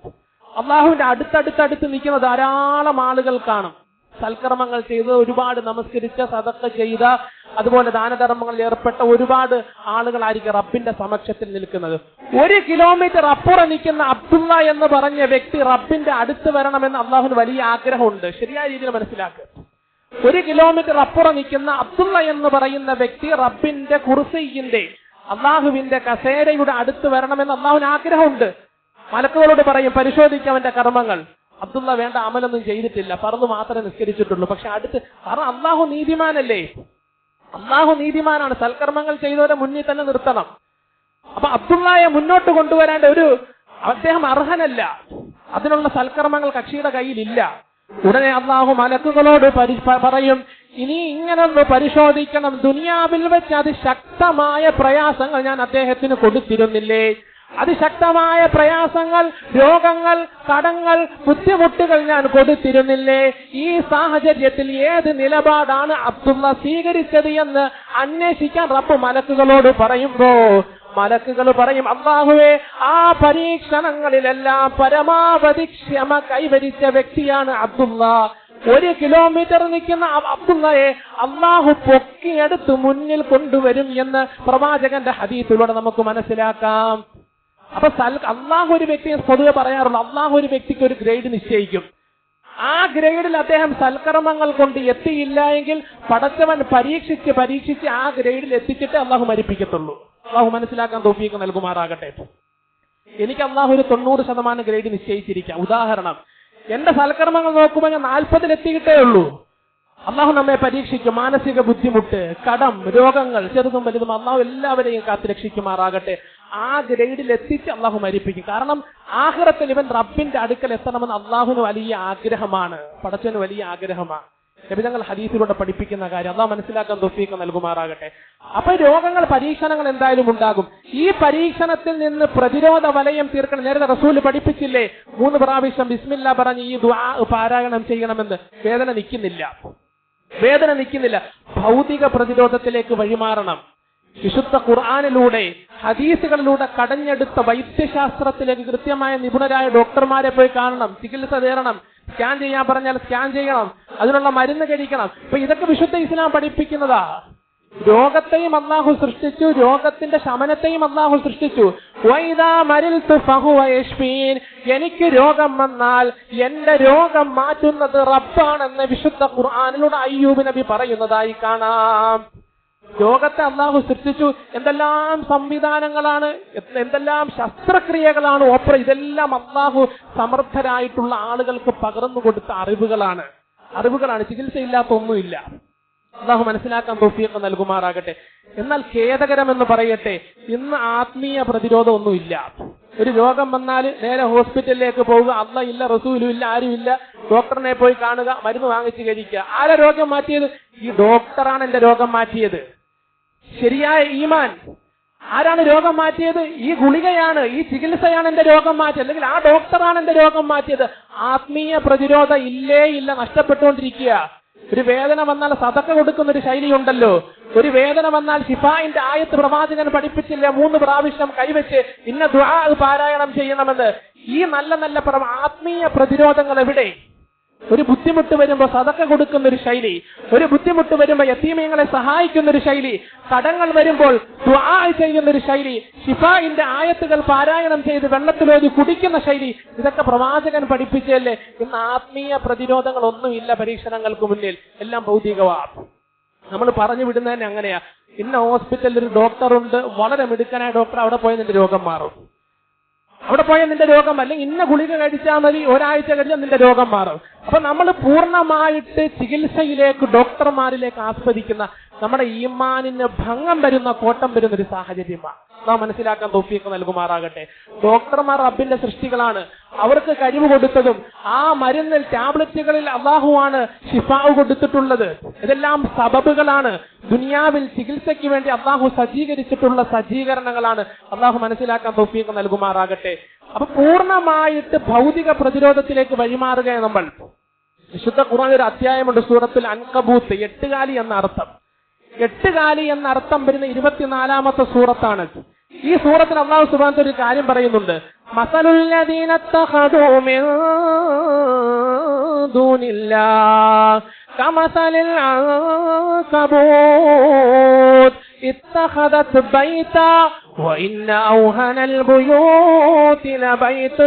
അള്ളാഹുവിന്റെ അടുത്തടുത്തടുത്ത് നിൽക്കുന്ന ധാരാളം ആളുകൾ കാണും. സൽക്കർമ്മങ്ങൾ ചെയ്ത്, ഒരുപാട് നമസ്കരിച്ച, സദഖ ചെയ്ത, അതുപോലെ ദാനധർമ്മങ്ങളിൽ ഏർപ്പെട്ട ഒരുപാട് ആളുകളായിരിക്കും റബ്ബിന്റെ സമക്ഷത്തിൽ നിൽക്കുന്നത്. 1 കിലോമീറ്റർ അപ്പുറം നിൽക്കുന്ന അബ്ദുള്ള എന്ന് പറഞ്ഞ വ്യക്തി റബ്ബിന്റെ അടുത്ത് വരണമെന്ന് അള്ളാഹുവിന് വലിയ ആഗ്രഹമുണ്ട്. ശരിയായ രീതിയിൽ മനസ്സിലാക്കുക. 1 കിലോമീറ്റർ അപ്പുറം നിൽക്കുന്ന അബ്ദുള്ള എന്ന് പറയുന്ന വ്യക്തി റബ്ബിന്റെ കുർസിയുടെ, അള്ളാഹുവിന്റെ കസേരയുടെ അടുത്ത് വരണമെന്ന് അള്ളാഹുവിന് ആഗ്രഹമുണ്ട്. മലക്കുകളോട് പറയും, പരിശോധിക്കുക അവന്റെ കർമ്മങ്ങൾ. അബ്ദുള്ള വേണ്ട അമലൊന്നും ചെയ്തിട്ടില്ല, ഫർദ് മാത്രമേ നിസ്കരിച്ചിട്ടുള്ളൂ. പക്ഷെ അടുത്ത്, കാരണം അള്ളാഹു നീതിമാനല്ലേ, അള്ളാഹു നീതിമാനാണ്. സൽക്കർമ്മങ്ങൾ ചെയ്തവരെ മുന്നിൽ തന്നെ നിർത്തണം. അപ്പൊ അബ്ദുള്ളയെ മുന്നോട്ട് കൊണ്ടുവരേണ്ട അദ്ദേഹം അർഹനല്ല, അതിനുള്ള സൽക്കർമ്മങ്ങൾ കക്ഷിയുടെ കയ്യിലില്ല. ഉടനെ അള്ളാഹു മലക്കുകളോട് പറയും, ഇനി ഇങ്ങനൊന്ന് പരിശോധിക്കണം, ദുനിയാവിൽ വെച്ച് അതിശക്തമായ പ്രയാസങ്ങൾ ഞാൻ അദ്ദേഹത്തിന് കൊടുത്തിരുന്നില്ലേ, അതിശക്തമായ പ്രയാസങ്ങൾ, രോഗങ്ങൾ, കടങ്ങൾ, ബുദ്ധിമുട്ടുകൾ ഞാൻ കൊടുത്തിരുന്നില്ലേ, ഈ സാഹചര്യത്തിൽ ഏത് നിലപാടാണ് അബ്ദുള്ള സ്വീകരിച്ചത് എന്ന് അന്വേഷിക്കാൻ റബ്ബ് മലക്കുകളോട് പറയുമ്പോ മലക്കുകൾ പറയും, അല്ലാഹുവേ, ആ പരീക്ഷണങ്ങളിലെല്ലാം പരമാവധി ക്ഷമ കൈവരിച്ച വ്യക്തിയാണ് അബ്ദുള്ള. 1 കിലോമീറ്റർ നിൽക്കുന്ന അബ്ദുള്ളയെ അള്ളാഹു പൊക്കിയെടുത്ത് മുന്നിൽ കൊണ്ടുവരും എന്ന് പ്രവാചകന്റെ ഹദീസിലൂടെ നമുക്ക് മനസ്സിലാക്കാം. അപ്പൊ അള്ളാഹു ഒരു വ്യക്തിയെ പൊതുവെ പറയാറുള്ളൂ, അള്ളാഹു ഒരു വ്യക്തിക്ക് ഒരു ഗ്രേഡ് നിശ്ചയിക്കും. ആ ഗ്രേഡിൽ അദ്ദേഹം സൽക്കർമ്മങ്ങൾ കൊണ്ട് എത്തിയില്ല എങ്കിൽ പടച്ചവൻ പരീക്ഷിച്ച് ആ ഗ്രേഡിൽ എത്തിച്ചിട്ട് അള്ളാഹു മരിപ്പിക്കത്തുള്ളൂ. അള്ളാഹു മനസ്സിലാക്കാൻ തൗഫീഖ് നൽകുമാറാകട്ടെ. എനിക്ക് അള്ളാഹു ഒരു 90% ഗ്രേഡ് നിശ്ചയിച്ചിരിക്കാം. ഉദാഹരണം, എന്റെ സൽക്കർമ്മങ്ങൾ നോക്കുമ്പോൾ ഞാൻ 40 എത്തിയിട്ടേ ഉള്ളൂ. അള്ളാഹു നമ്മെ പരീക്ഷിക്കും. മാനസിക ബുദ്ധിമുട്ട്, കടം, രോഗങ്ങൾ, ചെറുതും വലുതും അള്ളാഹു എല്ലാവരെയും കാത്തുരക്ഷിക്കുമാറാകട്ടെ. ആ ഗ്രേഡിൽ എത്തിച്ച് അള്ളാഹു മരിപ്പിക്കും. കാരണം ആഖിറത്തിൽ ഇവൻ റബ്ബിന്റെ അടുക്കൽ എത്തണമെന്ന് അള്ളാഹുവിന് വലിയ ആഗ്രഹമാണ്, പടച്ചവന് വലിയ ആഗ്രഹമാണ്. നബിതങ്ങൾ ഹദീസിലൂടെ പഠിപ്പിക്കുന്ന കാര്യം അള്ളാഹു മനസ്സിലാക്കാൻ തൗഫീഖ് നൽകുമാറാകട്ടെ. അപ്പൊ രോഗങ്ങൾ, പരീക്ഷണങ്ങൾ എന്തായാലും ഉണ്ടാകും. ഈ പരീക്ഷണത്തിൽ നിന്ന് പ്രതിരോധ വലയം തീർക്കണം. നേരത്തെ റസൂല് പഠിപ്പിച്ചില്ലേ, 3 പ്രാവശ്യം ബിസ്മില്ലാ പറഞ്ഞ് ഈ ദുആ പാരായണം ചെയ്യണമെന്ന്. വേദന നിൽക്കുന്നില്ല. ഭൗതിക പ്രതിരോധത്തിലേക്ക് വഴിമാറണം. വിശുദ്ധ ഖുർആനിലൂടെ, ഹദീസുകളിലൂടെ കടഞ്ഞെടുത്ത വൈദ്യശാസ്ത്രത്തിലേക്ക് കൃത്യമായ നിപുണരായ ഡോക്ടർമാരെ പോയി കാണണം, ചികിത്സ തേടണം. സ്കാൻ ചെയ്യാൻ പറഞ്ഞാൽ സ്കാൻ ചെയ്യണം, അതിനുള്ള മരുന്ന് കഴിക്കണം. ഇപ്പൊ ഇതൊക്കെ വിശുദ്ധ ഇസ്ലാം പഠിപ്പിക്കുന്നതാ. രോഗത്തെയും അള്ളാഹു സൃഷ്ടിച്ചു, രോഗത്തിന്റെ ശമനത്തെയും അള്ളാഹു സൃഷ്ടിച്ചു. എനിക്ക് രോഗം വന്നാൽ എന്റെ രോഗം മാറ്റുന്നത് റബ്ബാണെന്ന് വിശുദ്ധ ഖുർആനിലൂടെ അയ്യൂബ് നബി പറയുന്നതായി കാണാം. രോഗത്തെ അള്ളാഹു സൃഷ്ടിച്ചു. എന്തെല്ലാം സംവിധാനങ്ങളാണ്, എന്തെല്ലാം ശസ്ത്രക്രിയകളാണ്, ഇതെല്ലാം അള്ളാഹു സമർത്ഥരായിട്ടുള്ള ആളുകൾക്ക് പകർന്നു കൊടുത്ത അറിവുകളാണ്. ചികിത്സയില്ലാത്ത ഒന്നുമില്ല. അള്ളാഹു മനസ്സിലാക്കാൻ തൗഫീഖ് നൽകുമാറാകട്ടെ. എന്നാൽ ഖേദകരമെന്ന് പറയട്ടെ, ഇന്ന് ആത്മീയ പ്രതിരോധം ഒന്നുമില്ല. ഒരു രോഗം വന്നാൽ നേരെ ഹോസ്പിറ്റലിലേക്ക് പോവുക, അല്ലാഹ് ഇല്ല, റസൂലും ഇല്ല, ആരുമില്ല, ഡോക്ടറിനെ പോയി കാണുക, മരുന്ന് വാങ്ങിച്ച് കഴിക്കുക. ആരാ രോഗം മാറ്റിയത്? ഈ ഡോക്ടറാണ് എന്റെ രോഗം മാറ്റിയത്. ശരിയായ ഈമാൻ. ആരാണ് രോഗം മാറ്റിയത്? ഈ ഗുളികയാണ്, ഈ ചികിത്സയാണ് എന്റെ രോഗം മാറ്റിയത്, അല്ലെങ്കിൽ ആ ഡോക്ടറാണ് എന്റെ രോഗം മാറ്റിയത്. ആത്മീയ പ്രതിരോധം ഇല്ല, നഷ്ടപ്പെട്ടുകൊണ്ടിരിക്കുക. ഒരു വേദന വന്നാൽ സദഖ കൊടുക്കുന്ന ഒരു ശൈലിയുണ്ടല്ലോ. ഒരു വേദന വന്നാൽ ശിഫായിന്റെ ആയത്ത് പ്രവാചകൻ പഠിപ്പിച്ചില്ല, 3 പ്രാവശ്യം കൈവച്ച് ഇന്ന ദുആ പാരായണം ചെയ്യണമെന്ന്. ഈ നല്ല ആത്മീയ പ്രതിരോധങ്ങൾ എവിടെ? ഒരു ബുദ്ധിമുട്ട് വരുമ്പോൾ സദഖ കൊടുക്കുന്ന ഒരു ശൈലി, ഒരു ബുദ്ധിമുട്ട് വരുമ്പോൾ യതീമീങ്ങളെ സഹായിക്കുന്ന ഒരു ശൈലി, കടങ്ങൾ വരുമ്പോൾ ദുആ ചെയ്യുന്ന ഒരു ശൈലി, ശിഫായിന്റെ ആയത്തുകൾ പാരായണം ചെയ്ത് വെള്ളത്തിലോതി കുടിക്കുന്ന ശൈലി, ഇതൊക്കെ പ്രവാചകൻ പഠിപ്പിച്ചല്ലേ. ഇന്ന് ആത്മീയ പ്രതിരോധങ്ങൾ ഒന്നുമില്ല പരീക്ഷണങ്ങൾക്ക് മുന്നിൽ, എല്ലാം ഭൗതികമാണ്. നമ്മൾ പറഞ്ഞു വിടുന്നതന്നെ അങ്ങനെയാ. ഇന്ന ഹോസ്പിറ്റലിൽ ഒരു ഡോക്ടറുണ്ട്, വളരെ മിടുക്കനായ ഡോക്ടർ, അവിടെ പോയാൽ നിന്റെ രോഗം മാറും, അല്ലെങ്കിൽ ഇന്ന ഗുളിക കഴിച്ചാൽ മതി, ഒരാഴ്ച കഴിഞ്ഞാൽ നിന്റെ രോഗം മാറും. അപ്പൊ നമ്മൾ പൂർണ്ണമായിട്ട് ചികിത്സയിലേക്ക്, ഡോക്ടർമാരിലേക്ക് ആസ്വദിക്കുന്ന നമ്മുടെ ഈമാനിന് ഭംഗം വരുന്ന, കോട്ടം വരുന്ന ഒരു സാഹചര്യമാണ്. നാം മനസ്സിലാക്കാൻ തൗഫീഖ് നൽകുമാറാകട്ടെ. ഡോക്ടർമാർ റബ്ബിന്റെ സൃഷ്ടികളാണ്. അവർക്ക് കഴിവ് കൊടുത്തതും ആ മരുന്നിൽ, ടാബ്ലറ്റുകളിൽ അല്ലാഹുവാണ് ശിഫാവ് കൊടുത്തിട്ടുള്ളത്. ഇതെല്ലാം സബബുകളാണ്. ദുനിയാവിൽ ചികിത്സയ്ക്ക് വേണ്ടി അല്ലാഹു സജ്ജീകരിച്ചിട്ടുള്ള സജ്ജീകരണങ്ങളാണ്. അല്ലാഹു മനസ്സിലാക്കാൻ തൗഫീഖ് നൽകുമാറാകട്ടെ. അപ്പൊ പൂർണ്ണമായിട്ട് ഭൗതിക പ്രതിരോധത്തിലേക്ക് വഴിമാറുകയാണ് നമ്മൾ. വിശുദ്ധ ഖുർആൻ ഒരു അധ്യായമുണ്ട് സൂറത്തുൽ അൻകബൂത്ത്, എട്ടുകാലി എന്ന അർത്ഥം. എട്ടുകാലി എന്ന അർത്ഥം വരുന്ന 24-ാമത്തെ സൂറത്താണ്. ഈ സൂറത്തിൽ അല്ലാഹു സുബ്ഹാനഹു വ തആല ഒരു കാര്യം പറയുന്നുണ്ട്. മസലുൽ ലദീന തഖദൂ മിൻ ദൂനില്ലാഹ് കമസലിൽ അൻകബൂത്ത് اتخذت بيتا وإن أوهن البيوت لبيت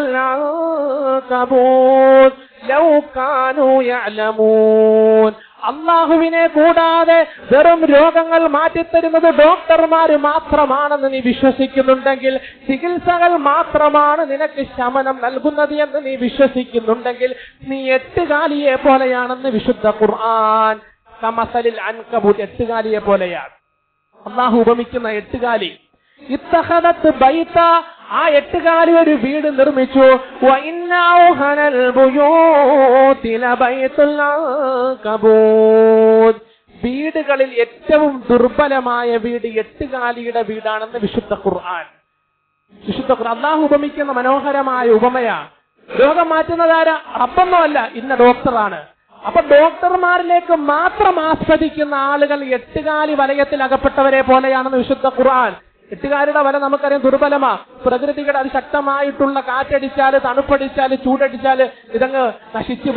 العنكبوت لو كانوا يعلمون. അള്ളാഹുവിനെ കൂടാതെ വെറും രോഗങ്ങൾ മാറ്റിത്തരുന്നത് ഡോക്ടർമാര് മാത്രമാണെന്ന് നീ വിശ്വസിക്കുന്നുണ്ടെങ്കിൽ, ചികിത്സകൾ മാത്രമാണ് നിനക്ക് ശമനം നൽകുന്നത് എന്ന് നീ വിശ്വസിക്കുന്നുണ്ടെങ്കിൽ, നീ എട്ടുകാലിയെ പോലെയാണെന്ന് വിശുദ്ധ ഖുർആൻ. കമസലിൽ അൻകബൂത്ത്, എട്ടുകാലിയെ പോലെയാണ് അള്ളാഹു ഉപമിക്കുന്ന എട്ടുകാലി. ഇത്തഖദത് ബൈത, ആ എട്ടുകാലി ഒരു വീട് നിർമ്മിച്ചു. വീടുകളിൽ ഏറ്റവും ദുർബലമായ വീട് എട്ടുകാലിയുടെ വീടാണെന്ന് വിശുദ്ധ ഖുർആൻ. അള്ളാഹു ഉപമിക്കുന്ന മനോഹരമായ ഉപമയാ. രോഗം മാറ്റുന്നതാരാ? റബ്ബൊന്നുമല്ല, ഇന്ന ഡോക്ടറാണ്. അപ്പൊ ഡോക്ടർമാരിലേക്ക് മാത്രം ആസ്വദിക്കുന്ന ആളുകൾ എട്ടുകാലി വലയത്തിൽ അകപ്പെട്ടവരെ പോലെയാണെന്ന് വിശുദ്ധ ഖുർആൻ. എട്ടുകാലിയുടെ വല നമുക്കറിയാം ദുർബലമാ. പ്രകൃതിയുടെ അതിശക്തമായിട്ടുള്ള കാറ്റടിച്ചാല്, തണുപ്പടിച്ചാല്, ചൂടടിച്ചാല് ഇതങ്ങ് നശിച്ചു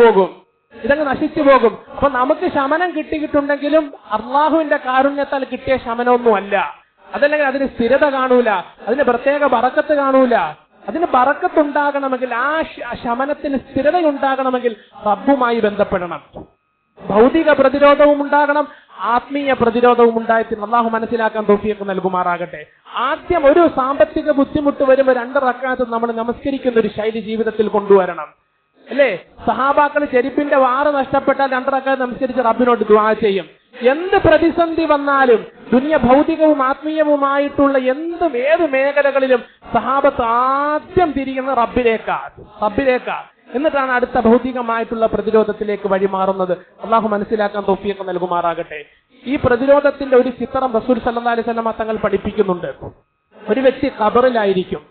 പോകും. അപ്പൊ നമുക്ക് ശമനം കിട്ടിയിട്ടുണ്ടെങ്കിലും അള്ളാഹുവിന്റെ കാരുണ്യത്താൽ കിട്ടിയ ശമനമൊന്നുമല്ല. അതല്ലെങ്കിൽ അതിന് സ്ഥിരത കാണൂല, അതിന് പ്രത്യേക ബറക്കത്ത് കാണൂല. അതിന് ബറക്കത്തുണ്ടാകണമെങ്കിൽ, ആ ശമനത്തിന് സ്ഥിരതയുണ്ടാകണമെങ്കിൽ റബ്ബുമായി ബന്ധപ്പെടണം. ഭൗതിക പ്രതിരോധവും ഉണ്ടാകണം, ആത്മീയ പ്രതിരോധവും ഉണ്ടായിട്ട് അള്ളാഹു മനസ്സിലാക്കാൻ തൗഫീഖ് നൽകുമാറാകട്ടെ. ആദ്യം ഒരു സാമ്പത്തിക ബുദ്ധിമുട്ട് വരുമ്പോൾ 2 റക്അത്ത് നമ്മൾ നമസ്കരിക്കുന്ന ഒരു ശൈലി ജീവിതത്തിൽ കൊണ്ടുവരണം, അല്ലേ? സഹാബാക്കൾ ചെരുപ്പിന്റെ വാറ് നഷ്ടപ്പെട്ടാൽ 2 റക്അത്ത് നമസ്കരിച്ച് റബ്ബിനോട് ദുആ ചെയ്യും. എന്ത് പ്രതിസന്ധി വന്നാലും ഭൗതികവും ആത്മീയവുമായിട്ടുള്ള ഏത് മേഖലകളിലും സഹാബത്ത് ആദ്യം തിരിയുന്ന റബ്ബിലേക്കാ. എന്നിട്ടാണ് അടുത്ത ഭൗതികമായിട്ടുള്ള പ്രതിരോധത്തിലേക്ക് വഴിമാറുന്നത്. അള്ളാഹു മനസ്സിലാക്കാൻ തൗഫീഖ് നൽകുമാറാകട്ടെ. ഈ പ്രതിരോധത്തിന്റെ ഒരു ചിത്രം റസൂൽ സല്ലല്ലാഹു അലൈഹി വസല്ലം തങ്ങൾ പഠിപ്പിക്കുന്നുണ്ട്. ഒരു വ്യക്തി ഖബറിലായിരിക്കും.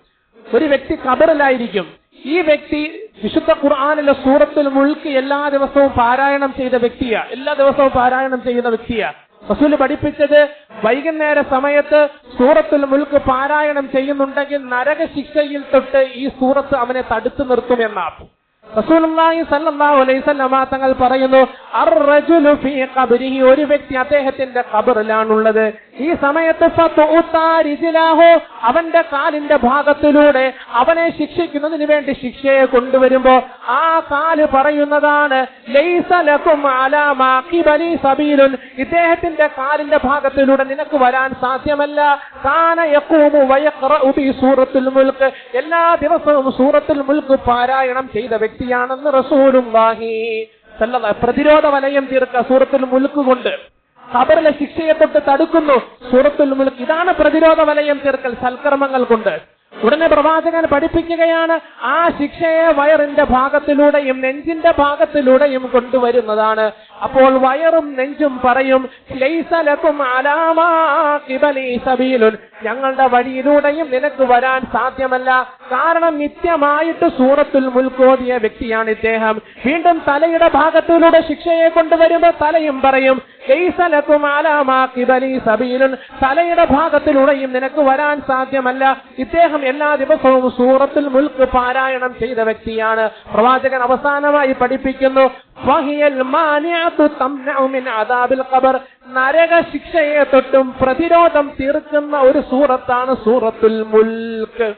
ഈ വ്യക്തി വിശുദ്ധ ഖുർആനിലെ സൂറത്തുൽ മുൽക്ക് എല്ലാ ദിവസവും പാരായണം ചെയ്യുന്ന വ്യക്തിയാ. റസൂൽ പഠിപ്പിച്ചത് വൈകുന്നേര സമയത്ത് സൂറത്തുൽ മുൽക്ക് പാരായണം ചെയ്യുന്നുണ്ടെങ്കിൽ നരകശിക്ഷയിൽ തൊട്ട് ഈ സൂറത്ത് അവനെ തടുത്തു നിർത്തുമെന്നാണ്. റസൂലുള്ളാഹി സ്വല്ലല്ലാഹു അലൈഹി വസല്ലം തങ്ങൾ പറയുന്നു, അർ-റജുലു ഫീ ഖബ്രിഹി, ഒരു വ്യക്തി അദ്ദേഹത്തിന്റെ ഖബറിലാണുള്ളത്. ഈ സമയത്ത് അവന്റെ കാലിന്റെ ഭാഗത്തിലൂടെ അവനെ ശിക്ഷിക്കുന്നതിന് വേണ്ടി ശിക്ഷയെ കൊണ്ടുവരുമ്പോ ആ കാല് പറയുന്നതാണ്, ലൈസ ലകും അലാ മാഖിബലി സബീലുൻ, ഇദ്ദേഹത്തിന്റെ കാലിന്റെ ഭാഗത്തിലൂടെ നിനക്ക് വരാൻ സാധ്യമല്ല. കാന യഖൂമു വയഖറഉ ബി സൂറത്തുൽ മുൽക്ക്, എല്ലാ ദിവസവും സൂറത്തുൽ മുൽക്ക് പാരായണം ചെയ്ത വ്യക്തിയാണെന്ന് റസൂലുള്ളാഹി സല്ലല്ലാഹു. പ്രതിരോധ വലയം തീർക്കുക സൂറത്തുൽ മുൽക്ക് കൊണ്ട്. ഖബറിലെ ശിക്ഷയെ തൊട്ട് തടുക്കുന്നു സൂറത്തുൽ മുൽക്ക്. ഇതാണ് പ്രതിരോധ വലയം തീർക്കൽ സൽക്കർമ്മങ്ങൾ കൊണ്ട്. ഉടനെ പ്രവാചകൻ പഠിപ്പിക്കുകയാണ്, ആ ശിക്ഷയെ വയറിന്റെ ഭാഗത്തിലൂടെയും നെഞ്ചിന്റെ ഭാഗത്തിലൂടെയും കൊണ്ടുവരുന്നതാണ്. അപ്പോൾ വയറും നെഞ്ചും പറയും, ലൈസ ലകും അലാ മാഖിബലി സബീലുൻ, ഞങ്ങളുടെ വഴിയിലൂടെയും നിനക്ക് വരാൻ സാധ്യമല്ല. കാരണം നിത്യമായിട്ട് സൂറത്തുൽ മുൽക്ക് ഓതിയ വ്യക്തിയാണ് ഇദ്ദേഹം. വീണ്ടും തലയുടെ ഭാഗത്തിലൂടെ ശിക്ഷയെ കൊണ്ടുവരുമ്പോൾ തലയും പറയും, ലൈസ ലകും അലാ മാഖിബലി സബീലുൻ, തലയുടെ ഭാഗത്തിലൂടെയും നിനക്ക് വരാൻ സാധ്യമല്ല. ഇദ്ദേഹം എല്ലാ ദിവസവും സൂറത്തുൽ മുൽക്ക് പാരായണം ചെയ്ത വ്യക്തിയാണ്. പ്രവാചകൻ അവസാനമായി പഠിപ്പിക്കുന്നു, വഹിയൽ മാനിഅതു തംനഉ മിൻ അദാബിൽ ഖബർ, നരക ശിക്ഷയെ തൊട്ടും പ്രതിരോധം തീർക്കുന്ന ഒരു സൂറത്താണ് സൂറത്തുൽ മുൽക്ക്.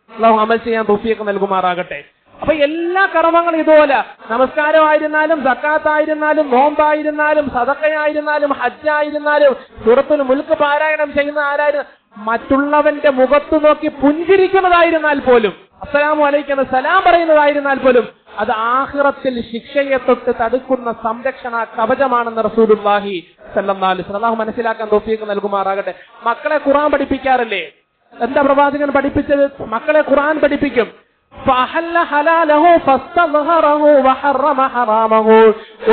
അല്ലാഹു അമൽ ചെയ്യാൻ തൗഫീഖ് നൽകുമാറാകട്ടെ. അപ്പൊ എല്ലാ കർമ്മങ്ങളും ഇതുപോലെ, നമസ്കാരമായിരുന്നാലും സക്കാത്തായിരുന്നാലും നോമ്പായിരുന്നാലും സദഖയായിരുന്നാലും ഹജ്ജായിരുന്നാലും സൂറത്തുൽ മുൽക്ക് പാരായണം ചെയ്യുന്ന ആരായിരുന്നു? മറ്റുള്ളവന്റെ മുഖത്ത് നോക്കി പുഞ്ചിരിക്കുന്നതായിരുന്നാൽ പോലും, അസ്സലാമു അലൈക്കും സലാം പറയുന്നതായിരുന്നാൽ പോലും അത് ആഖിറത്തിൽ ശിക്ഷയെ തൊട്ട് തടുക്കുന്ന സംരക്ഷണ കവചമാണെന്ന് റസൂലുള്ളാഹി സ്വല്ലല്ലാഹു അലൈഹി വസല്ലം. അല്ലാഹു മനസ്സിലാക്കാൻ തൗഫീഖ് നൽകുമാറാകട്ടെ. മക്കളെ ഖുർആൻ പഠിപ്പിക്കാറില്ലേ? എന്താ പ്രവാചകൻ പഠിപ്പിച്ചത്? മക്കളെ ഖുർആൻ പഠിപ്പിക്കും.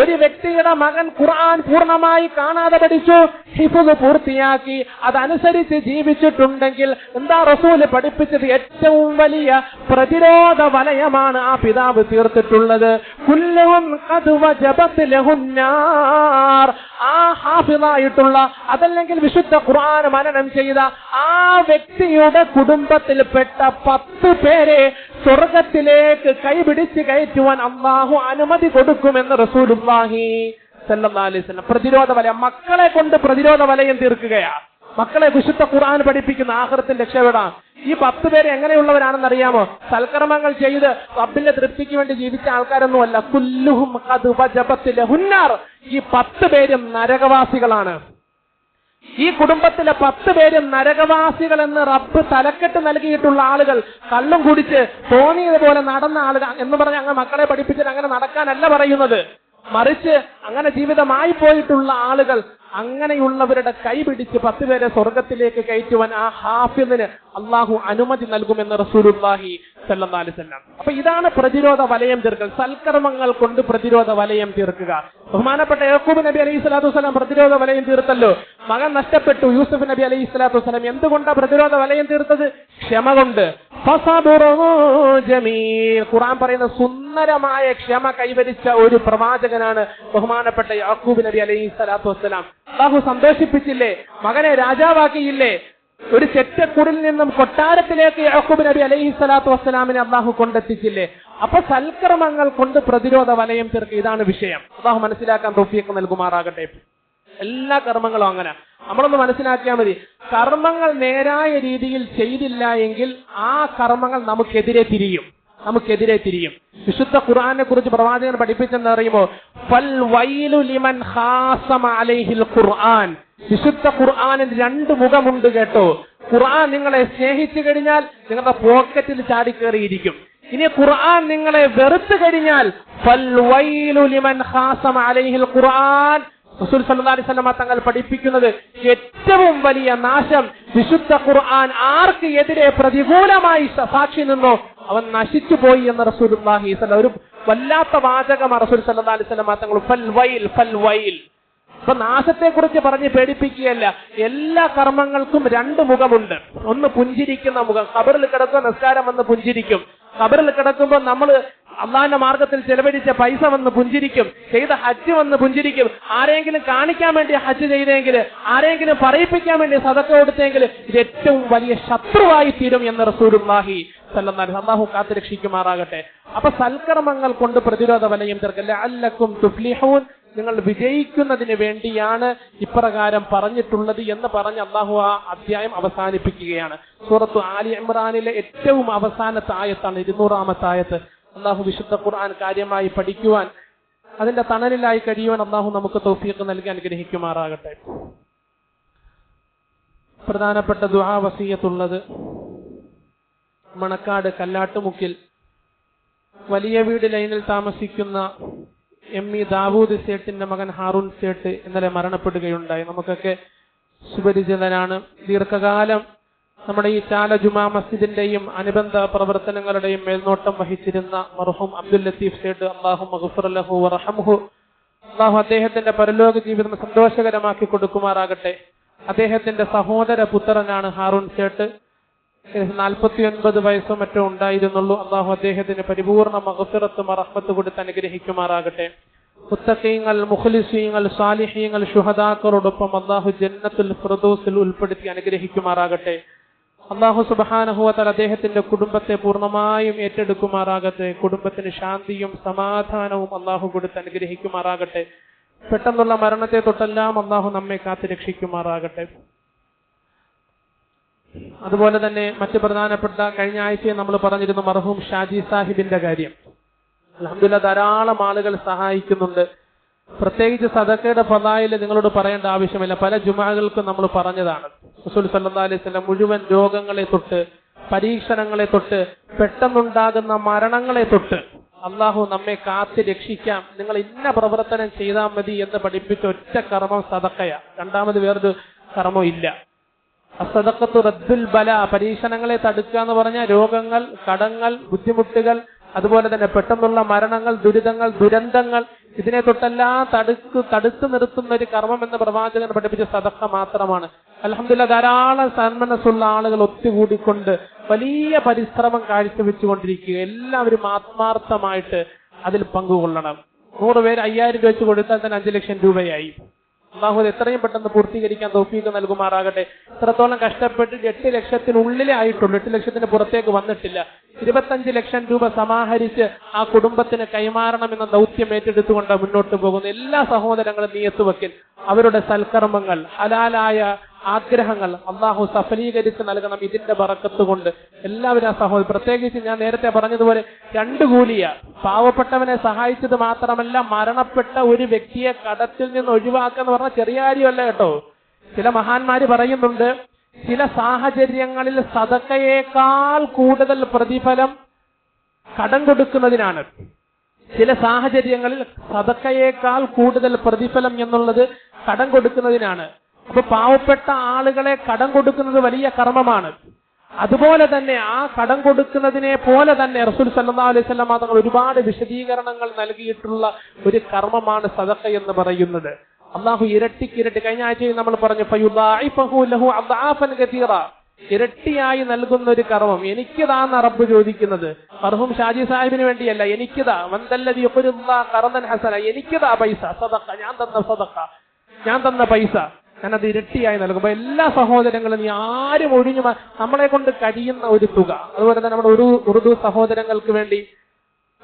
ഒരു വ്യക്തിയുടെ മകൻ ഖുർആൻ പൂർണ്ണമായി കാണാതെ പഠിച്ചു, ഹിഫ്ദ് പൂർത്തിയാക്കി, അതനുസരിച്ച് ജീവിച്ചിട്ടുണ്ടെങ്കിൽ എന്താ റസൂല് പഠിപ്പിച്ചത്? ഏറ്റവും വലിയ പ്രതിരോധ വലയമാണ് ആ പിതാവ് തീർത്തിട്ടുള്ളത്. കുല്ലുഹും ഖദ് വജബത് ലഹുന്നാർ. ആ ഹാഫിളായിട്ടുള്ള അതല്ലെങ്കിൽ വിശുദ്ധ ഖുർആൻ മനനം ചെയ്ത ആ വ്യക്തിയുടെ കുടുംബത്തിൽപ്പെട്ട 10 പേരെ സ്വർഗത്തിലേക്ക് കൈപിടിച്ച് കയറ്റുവാൻ അല്ലാഹു അനുമതി കൊടുക്കുമെന്ന് റസൂലുള്ളാഹി സല്ലല്ലാഹു അലൈഹി വസല്ലം. പ്രതിരോധ വലയം, മക്കളെ കൊണ്ട് പ്രതിരോധ വലയം തീർക്കുകയാണ്. മക്കളെ വിശുദ്ധ ഖുർആൻ പഠിപ്പിക്കുന്ന ആഖിറത്തിൽ രക്ഷപ്പെടാം. ഈ 10 പേര് എങ്ങനെയുള്ളവരാണെന്ന് അറിയാമോ? സൽക്കർമ്മങ്ങൾ ചെയ്ത് റബ്ബിന്റെ തൃപ്തിക്ക് വേണ്ടി ജീവിച്ച ആൾക്കാരൊന്നുമല്ല. കുല്ലുഹും ഖദ് വജബത് ലഹുന്നാർ. ഈ 10 പേരും നരകവാസികളാണ്. ഈ കുടുംബത്തിലെ 10 പേരും നരകവാസികൾ എന്ന് റബ്ബ് തലക്കെട്ട് നൽകിയിട്ടുള്ള ആളുകൾ, കള്ളും കുടിച്ച് തോന്നിയതുപോലെ നടന്ന ആളുകൾ എന്ന് പറഞ്ഞ് അങ്ങനെ മക്കളെ പഠിപ്പിച്ചിട്ട് അങ്ങനെ നടക്കാനല്ല പറയുന്നത്. മറിച്ച് അങ്ങനെ ജീവിതമായി പോയിട്ടുള്ള ആളുകൾ, അങ്ങനെയുള്ളവരുടെ കൈ പിടിച്ച് 10 പേരെ സ്വർഗത്തിലേക്ക് കയറ്റുവാൻ ആ ഹാഫിളിന് അള്ളാഹു അനുമതി നൽകുമെന്ന് റസൂലുള്ളാഹി സല്ലല്ലാഹു അലൈഹി വസല്ലം. അപ്പൊ ഇതാണ് പ്രതിരോധ വലയം തീർക്കൽ. സൽക്കർമ്മങ്ങൾ കൊണ്ട് പ്രതിരോധ വലയം തീർക്കുക. ബഹുമാനപ്പെട്ട യാക്കൂബ് നബി അലൈഹി സ്വലാത്തു വസ്സലാം പ്രതിരോധ വലയം തീർത്തല്ലോ. മകൻ നഷ്ടപ്പെട്ടു, യൂസുഫ് നബി അലൈഹി സ്വലാത്തു വസ്സലാം എന്തുകൊണ്ടാണ് പ്രതിരോധ വലയം തീർത്തത്? ക്ഷമ കൊണ്ട്. ഖുർആൻ പറയുന്ന സുന്ദരമായ ക്ഷമ കൈവരിച്ച ഒരു പ്രവാചകനാണ് ബഹുമാനപ്പെട്ട യാക്കൂബ് നബി അലൈഹി സ്വലാത്തു വസ്സലാം. അല്ലാഹു സന്തോഷിപ്പിച്ചില്ലേ? മകനെ രാജാവാക്കിയില്ലേ? ഒരു ചെറ്റക്കുടിൽ നിന്നും കൊട്ടാരത്തിലേക്ക് യാക്കൂബ് നബി അലൈഹി സ്വലാത്തു വസ്സലാമിനെ അല്ലാഹു കൊണ്ടെത്തിച്ചില്ലേ? അപ്പൊ സൽക്കർമ്മങ്ങൾ കൊണ്ട് പ്രതിരോധ വലയം തീർക്കുക, ഇതാണ് വിഷയം. അല്ലാഹു മനസ്സിലാക്കാൻ തൗഫീഖ് നൽകുമാറാകട്ടെ. എല്ലാ കർമ്മങ്ങളും അങ്ങനെ നമ്മളൊന്ന് മനസ്സിലാക്കിയാൽ മതി. കർമ്മങ്ങൾ നേരായ രീതിയിൽ ചെയ്തില്ല എങ്കിൽ ആ കർമ്മങ്ങൾ നമുക്കെതിരെ തിരിയും. വിശുദ്ധ ഖുർആനെ കുറിച്ച് പ്രവാചകൻ പഠിപ്പിച്ചെന്ന് അറിയുമോ? ഫൽ വൈലു ലിമൻ ഖാസമ അലൈഹിൽ ഖുർആൻ. വിശുദ്ധ ഖുർആനിന് 2 മുഖമുണ്ട് കേട്ടോ. ഖുർആൻ നിങ്ങളെ സ്നേഹിച്ചു കഴിഞ്ഞാൽ നിങ്ങളുടെ പോക്കറ്റിൽ ചാടിക്കേറിയിരിക്കും. ഇനി ഖുർആൻ നിങ്ങളെ വെറുത്തു കഴിഞ്ഞാൽ ഫൽ വൈലു ലിമൻ ഖാസമ അലൈഹിൽ ഖുർആൻ. റസൂൽ സല്ലല്ലാഹു അലൈഹി വസല്ലം തങ്ങൾ പഠിപ്പിക്കുന്നത് ഏറ്റവും വലിയ നാശം വിശുദ്ധ ഖുർആൻ ആർക്ക് എതിരെ പ്രതികൂലമായി സാക്ഷി നിന്നോ അവൻ നശിച്ചു പോയി എന്ന് റസൂലുള്ളാഹി സ്വല്ലല്ലാഹു അലൈഹി വസല്ലം. ഒരു വല്ലാത്ത വാചകമാണ് റസൂൽ സല്ലല്ലാഹു അലൈഹി വസല്ലം തങ്ങൾ ഫൽ വൈൽ. അപ്പൊ നാശത്തെ കുറിച്ച് പറഞ്ഞ് പേടിപ്പിക്കുകയല്ല. എല്ലാ കർമ്മങ്ങൾക്കും 2 മുഖമുണ്ട്. ഒന്ന് പുഞ്ചിരിക്കുന്ന മുഖം. ഖബറിൽ കിടക്കുന്ന നിസ്കാരം വന്ന് പുഞ്ചിരിക്കും. ഖബറിൽ കിടക്കുമ്പോൾ നമ്മൾ അള്ളാഹിന്റെ മാർഗത്തിൽ ചെലവഴിച്ച പൈസ വന്ന് പുഞ്ചിരിക്കും. ചെയ്ത ഹജ്ജ് വന്ന് പുഞ്ചിരിക്കും. ആരെങ്കിലും കാണിക്കാൻ വേണ്ടി ഹജ്ജ് ചെയ്തെങ്കിൽ, ആരെങ്കിലും പറയിപ്പിക്കാൻ വേണ്ടി സദഖ കൊടുത്തെങ്കിൽ ഇത് ഏറ്റവും വലിയ ശത്രുവായി തീരും എന്ന് റസൂലുള്ളാഹി സ്വല്ലല്ലാഹു അലൈഹി വസല്ലം. അല്ലാഹു കാത്തുരക്ഷിക്കുമാറാകട്ടെ. അപ്പൊ സൽക്കർമ്മങ്ങൾ കൊണ്ട് പ്രതിരോധ വലയം തീർക്കൽ. ലഅല്ലക്കും തുഫ്ലിഹൂൻ. നിങ്ങൾ വിജയിക്കുന്നതിന് വേണ്ടിയാണ് ഇപ്രകാരം പറഞ്ഞിട്ടുള്ളത് എന്ന് പറഞ്ഞ് അല്ലാഹു ആ അധ്യായം അവസാനിപ്പിക്കുകയാണ്. സൂറത്തു ആലി ഇമ്രാനിലെ ഏറ്റവും അവസാനത്തെ ആയത്താണ് 200-ാമത്തെ ആയത്ത്. അല്ലാഹു വിശുദ്ധ ഖുർആൻ കാര്യമായി പഠിക്കുവാൻ, അതിന്റെ തണലിലായി കഴിയുവാൻ അല്ലാഹു നമുക്ക് തൗഫീഖ് നൽകി അനുഗ്രഹിക്കുമാറാകട്ടെ. പ്രധാനപ്പെട്ട ദുആ വസിയത്തുള്ളത് മണക്കാട് കല്ലാട്ടുമുക്കിൽ വലിയ വീട് ലൈനിൽ താമസിക്കുന്ന എം.ഇ. ദാവൂദ് സേട്ടിന്റെ മകൻ ഹാറൂൺ സേട്ട് ഇന്നലെ മരണപ്പെടുകയുണ്ടായി. നമുക്കൊക്കെ സുപരിചിതനാണ്. ദീർഘകാലം നമ്മുടെ ഈ ചാല ജുമാ മസ്ജിദിന്റെയും അനുബന്ധ പ്രവർത്തനങ്ങളുടെയും മേൽനോട്ടം വഹിച്ചിരുന്ന മർഹൂം അബ്ദുൽ ലത്തീഫ് സേട്ട്, അല്ലാഹു മഗ്ഫിർ ലഹു വറഹംഹു. അല്ലാഹു അദ്ദേഹത്തിന്റെ പരലോക ജീവിതം സന്തോഷകരമാക്കി കൊടുക്കുമാറാകട്ടെ. അദ്ദേഹത്തിന്റെ സഹോദര പുത്രനാണ് ഹാറൂൺ സേട്ട്. 49 വയസ്സോ മറ്റോ ഉണ്ടായിരുന്നുള്ളൂ. അല്ലാഹു അദ്ദേഹത്തിന് പരിപൂർണ മഗ്ഫിറത്തും റഹ്മത്തും കൊടുത്ത് അനുഗ്രഹിക്കുമാറാകട്ടെ. മുത്തഖീങ്ങൾ, മുഖ്ലിസീങ്ങൾ, സാലിഹീങ്ങൾ, ശുഹദാക്കളോടൊപ്പം അല്ലാഹു ജന്നത്തുൽ ഫിർദൗസിൽ ഉൾപ്പെടുത്തി അനുഗ്രഹിക്കുമാറാകട്ടെ. അല്ലാഹു സുബ്ഹാനഹു വ തആല അദ്ദേഹത്തിന്റെ കുടുംബത്തെ പൂർണ്ണമായും ഏറ്റെടുക്കുമാറാകട്ടെ. കുടുംബത്തിന് ശാന്തിയും സമാധാനവും അല്ലാഹു കൊടുത്ത് അനുഗ്രഹിക്കുമാറാകട്ടെ. പെട്ടെന്നുള്ള മരണത്തെ തൊട്ടെല്ലാം അല്ലാഹു നമ്മെ കാത്തു രക്ഷിക്കുമാറാകട്ടെ. അതുപോലെ തന്നെ മറ്റ് പ്രധാനപ്പെട്ട, കഴിഞ്ഞ ആഴ്ച നമ്മൾ പറഞ്ഞിരുന്നു മർഹൂം ഷാജി സാഹിബിന്റെ കാര്യം. അൽഹംദുലില്ലാഹ് ധാരാളം ആളുകൾ സഹായിക്കുന്നുണ്ട്. പ്രത്യേകിച്ച് സദഖയുടെ ഫളായിൽ നിങ്ങളോട് പറയേണ്ട ആവശ്യമില്ല. പല ജുമാകൾക്കും നമ്മൾ പറഞ്ഞതാണ്. റസൂൽ സല്ലല്ലാഹു അലൈഹി വസല്ലം മുഴുവൻ രോഗങ്ങളെ തൊട്ട്, പരീക്ഷണങ്ങളെ തൊട്ട്, പെട്ടെന്നുണ്ടാകുന്ന മരണങ്ങളെ തൊട്ട് അല്ലാഹു നമ്മെ കാത്ത് രക്ഷിക്കാം. നിങ്ങൾ ഇന്ന പ്രവർത്തനം ചെയ്താൽ മതി എന്ന് പഠിപ്പിച്ച ഒറ്റ കർമ്മം സദഖയ. രണ്ടാമത് വേറൊരു കർമ്മം ഇല്ല. അസ്സദഖത്തു റദ്ദുൽ ബല, പരീക്ഷണങ്ങളെ തടുക്കുക എന്ന് പറഞ്ഞാൽ രോഗങ്ങൾ, കടങ്ങൾ, ബുദ്ധിമുട്ടുകൾ, അതുപോലെ തന്നെ പെട്ടെന്നുള്ള മരണങ്ങൾ, ദുരിതങ്ങൾ, ദുരന്തങ്ങൾ, ഇതിനെ തൊട്ടെല്ലാം തടുത്തു നിർത്തുന്ന ഒരു കർമ്മം എന്ന് പ്രവാചകൻ പഠിപ്പിച്ച സദഖ മാത്രമാണ്. അൽഹംദുലില്ലാഹ് ധാരാളം സന്മനസ്സുള്ള ആളുകൾ ഒത്തുകൂടിക്കൊണ്ട് വലിയ പരിശ്രമം കാഴ്ചവെച്ചുകൊണ്ടിരിക്കുക. എല്ലാവരും ആത്മാർത്ഥമായിട്ട് അതിൽ പങ്കുകൊള്ളണം. 100 പേര് 5000 രൂപ വെച്ച് കൊടുത്താൽ തന്നെ 5 ലക്ഷം രൂപയായി. അല്ലാഹു എത്രയും പെട്ടെന്ന് പൂർത്തീകരിക്കാൻ തൗഫീഖ് നൽകുമാറാകട്ടെ. ഇത്രത്തോളം കഷ്ടപ്പെട്ടിട്ട് 8 ലക്ഷത്തിനുള്ളിലേ ആയിട്ടുള്ളൂ, 8 ലക്ഷത്തിന് പുറത്തേക്ക് വന്നിട്ടില്ല. 25 ലക്ഷം രൂപ സമാഹരിച്ച് ആ കുടുംബത്തിന് കൈമാറണമെന്ന ദൗത്യം ഏറ്റെടുത്തുകൊണ്ട് മുന്നോട്ട് പോകുന്നു. എല്ലാ സഹോദരങ്ങളും നിയത്ത് വെക്കൽ, അവരുടെ സൽക്കർമ്മങ്ങൾ, ഹലാലായ ആഗ്രഹങ്ങൾ അള്ളാഹു സഫലീകരിച്ച് നൽകണം. ഇതിന്റെ ബറക്കത്ത് കൊണ്ട് എല്ലാവരും ആ സഹോദരൻ, പ്രത്യേകിച്ച് ഞാൻ നേരത്തെ പറഞ്ഞതുപോലെ 2 കൂലിയ, പാവപ്പെട്ടവനെ സഹായിച്ചത് മാത്രമല്ല, മരണപ്പെട്ട ഒരു വ്യക്തിയെ കടത്തിൽ നിന്ന് ഒഴിവാക്കുക എന്ന് പറഞ്ഞാൽ ചെറിയ കാര്യമല്ല കേട്ടോ. ചില മഹാന്മാര് പറയുന്നുണ്ട്, ചില സാഹചര്യങ്ങളിൽ സദഖയേക്കാൾ കൂടുതൽ പ്രതിഫലം കടം കൊടുക്കുന്നതിനാണ്. ചില സാഹചര്യങ്ങളിൽ സദഖയേക്കാൾ കൂടുതൽ പ്രതിഫലം എന്നുള്ളത് കടം കൊടുക്കുന്നതിനാണ്. അപ്പൊ പാവപ്പെട്ട ആളുകളെ കടം കൊടുക്കുന്നത് വലിയ കർമ്മമാണ്. അതുപോലെ തന്നെ ആ കടം കൊടുക്കുന്നതിനെ പോലെ തന്നെ റസൂൽ സല്ലല്ലാഹു അലൈഹി വസല്ലം തങ്ങൾ ഒരുപാട് വിശദീകരണങ്ങൾ നൽകിയിട്ടുള്ള ഒരു കർമ്മമാണ് സദഖ എന്ന് പറയുന്നത്. അള്ളാഹു ഇരട്ടിക്കിരട്ടി, കഴിഞ്ഞ ആഴ്ചയിൽ നമ്മൾ പറഞ്ഞു, ഫയുദാഇഫഹു ലഹു അദ്ആഫൻ കതീറ, ഇരട്ടിയായി നൽകുന്ന ഒരു കർമ്മം. എനിക്കിതാന്ന് റബ്ബ് ചോദിക്കുന്നത്, മർഹൂം ഷാജി സാഹിബിന് വേണ്ടിയല്ല, എനിക്കിതാ. മൻദല്ലദി യുഖ്രിദുല്ലാഹ ഖർദൻ ഹസന, എനിക്കിതാ പൈസ, സദഖ, ഞാൻ തന്ന സദഖ, ഞാൻ തന്ന പൈസ, ഞാനത് ഇരട്ടിയായി നൽകും. അപ്പൊ എല്ലാ സഹോദരങ്ങളും, നീ ആരും ഒഴിഞ്ഞു, നമ്മളെ കൊണ്ട് കഴിയുന്ന ഒരു തുക. അതുപോലെ തന്നെ നമ്മുടെ ഉറുദു സഹോദരങ്ങൾക്ക് വേണ്ടി,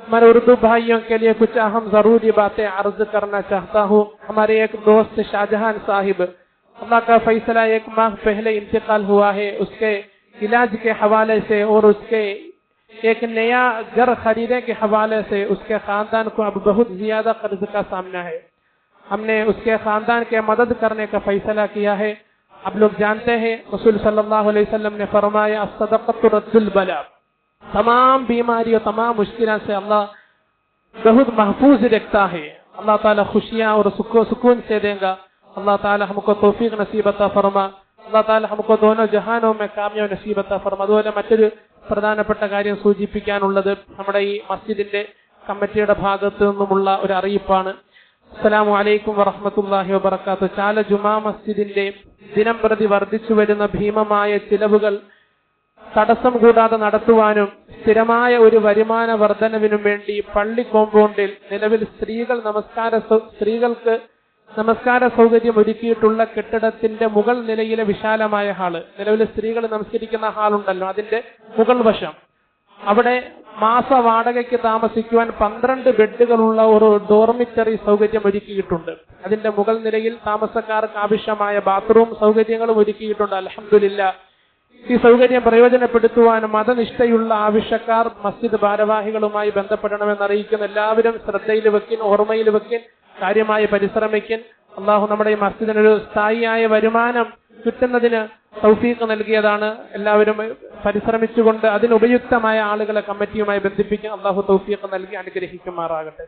हमारे उर्दू भाइयों के लिए कुछ अहम जरूरी बातें अर्ज करना चाहता हूँ. हमारे एक दोस्त शाहजहान साहिब, अल्लाह का फैसला 1 माह पहले इंतकाल हुआ है. उसके इलाज के हवाले से और उसके एक नया घर खरीदने के हवाले से उसके खानदान को अब बहुत ज्यादा कर्ज का सामना है. हमने उसके खानदान के मदद करने का फैसला किया है. आप लोग जानते हैं रसूल सल्लल्लाहु अलैहि वसल्लम ने फरमाया, अस्सदक़तु रद्दुल बला, तमाम बीमारियों, तमाम मुश्किलों से अल्लाह बहुत महफूज रखता है. अल्लाह ताला खुशियां और सुकून से देगा. अल्लाह ताला हमको तौफीक नसीब अता फरमा. अल्लाह ताला हमको दोनों जहानों में कामयाब नसीब अता फरमा. അതുപോലെ മറ്റൊരു പ്രധാനപ്പെട്ട കാര്യം സൂചിപ്പിക്കാനുള്ളത്, നമ്മുടെ ഈ മസ്ജിദിന്റെ കമ്മിറ്റിയുടെ ഭാഗത്തു നിന്നുമുള്ള ഒരു അറിയിപ്പാണ്. അസ്സലാമു അലൈക്കും വറഹ്മത്തുള്ളാഹി വബറകാതുഹു. ചാല ജുമാ മസ്ജിദിന്റെ ദിനം പ്രതി വർദ്ധിച്ചു വരുന്ന ഭീമമായ ചിലവുകൾ തടസ്സം കൂടാതെ നടത്തുവാനും സ്ഥിരമായ ഒരു വരുമാന വർധനവിനും വേണ്ടി പള്ളി കോമ്പൗണ്ടിൽ നിലവിൽ സ്ത്രീകൾക്ക് നമസ്കാര സൗകര്യം ഒരുക്കിയിട്ടുള്ള കെട്ടിടത്തിന്റെ മുകൾ നിലയിലെ വിശാലമായ ഹാള്, നിലവിൽ സ്ത്രീകൾ നമസ്കരിക്കുന്ന ഹാളുണ്ടല്ലോ, അതിന്റെ മുകൾ വശം, അവിടെ മാസ വാടകയ്ക്ക് താമസിക്കുവാൻ 12 ബെഡുകളുള്ള ഒരു ഡോർമിറ്ററി സൗകര്യം ഒരുക്കിയിട്ടുണ്ട്. അതിന്റെ മുകൾ നിലയിൽ താമസക്കാർക്ക് ആവശ്യമായ ബാത്റൂം സൗകര്യങ്ങളും ഒരുക്കിയിട്ടുണ്ട്. അൽഹംദുലില്ലാഹ്. ഈ സൗകര്യം പ്രയോജനപ്പെടുത്തുവാനും മതനിഷ്ഠയുള്ള ആവശ്യക്കാർ മസ്ജിദ് ഭാരവാഹികളുമായി ബന്ധപ്പെടണമെന്ന് അറിയിക്കുന്ന എല്ലാവരും ശ്രദ്ധയിൽ വെക്കിൻ, ഓർമ്മയിൽ വെക്കിൻ, കാര്യമായി പരിശ്രമിക്കിൻ. അള്ളാഹു നമ്മുടെ ഈ മസ്ജിദിനൊരു സ്ഥായിയായ വരുമാനം കിട്ടുന്നതിന് തൗഫീഖ് നൽകിയതാണ്. എല്ലാവരും പരിശ്രമിച്ചുകൊണ്ട് അതിനുപയുക്തമായ ആളുകളെ കമ്മിറ്റിയുമായി ബന്ധിപ്പിക്കാൻ അള്ളാഹു തൗഫീഖ് നൽകി അനുഗ്രഹിക്കുമാറാകട്ടെ.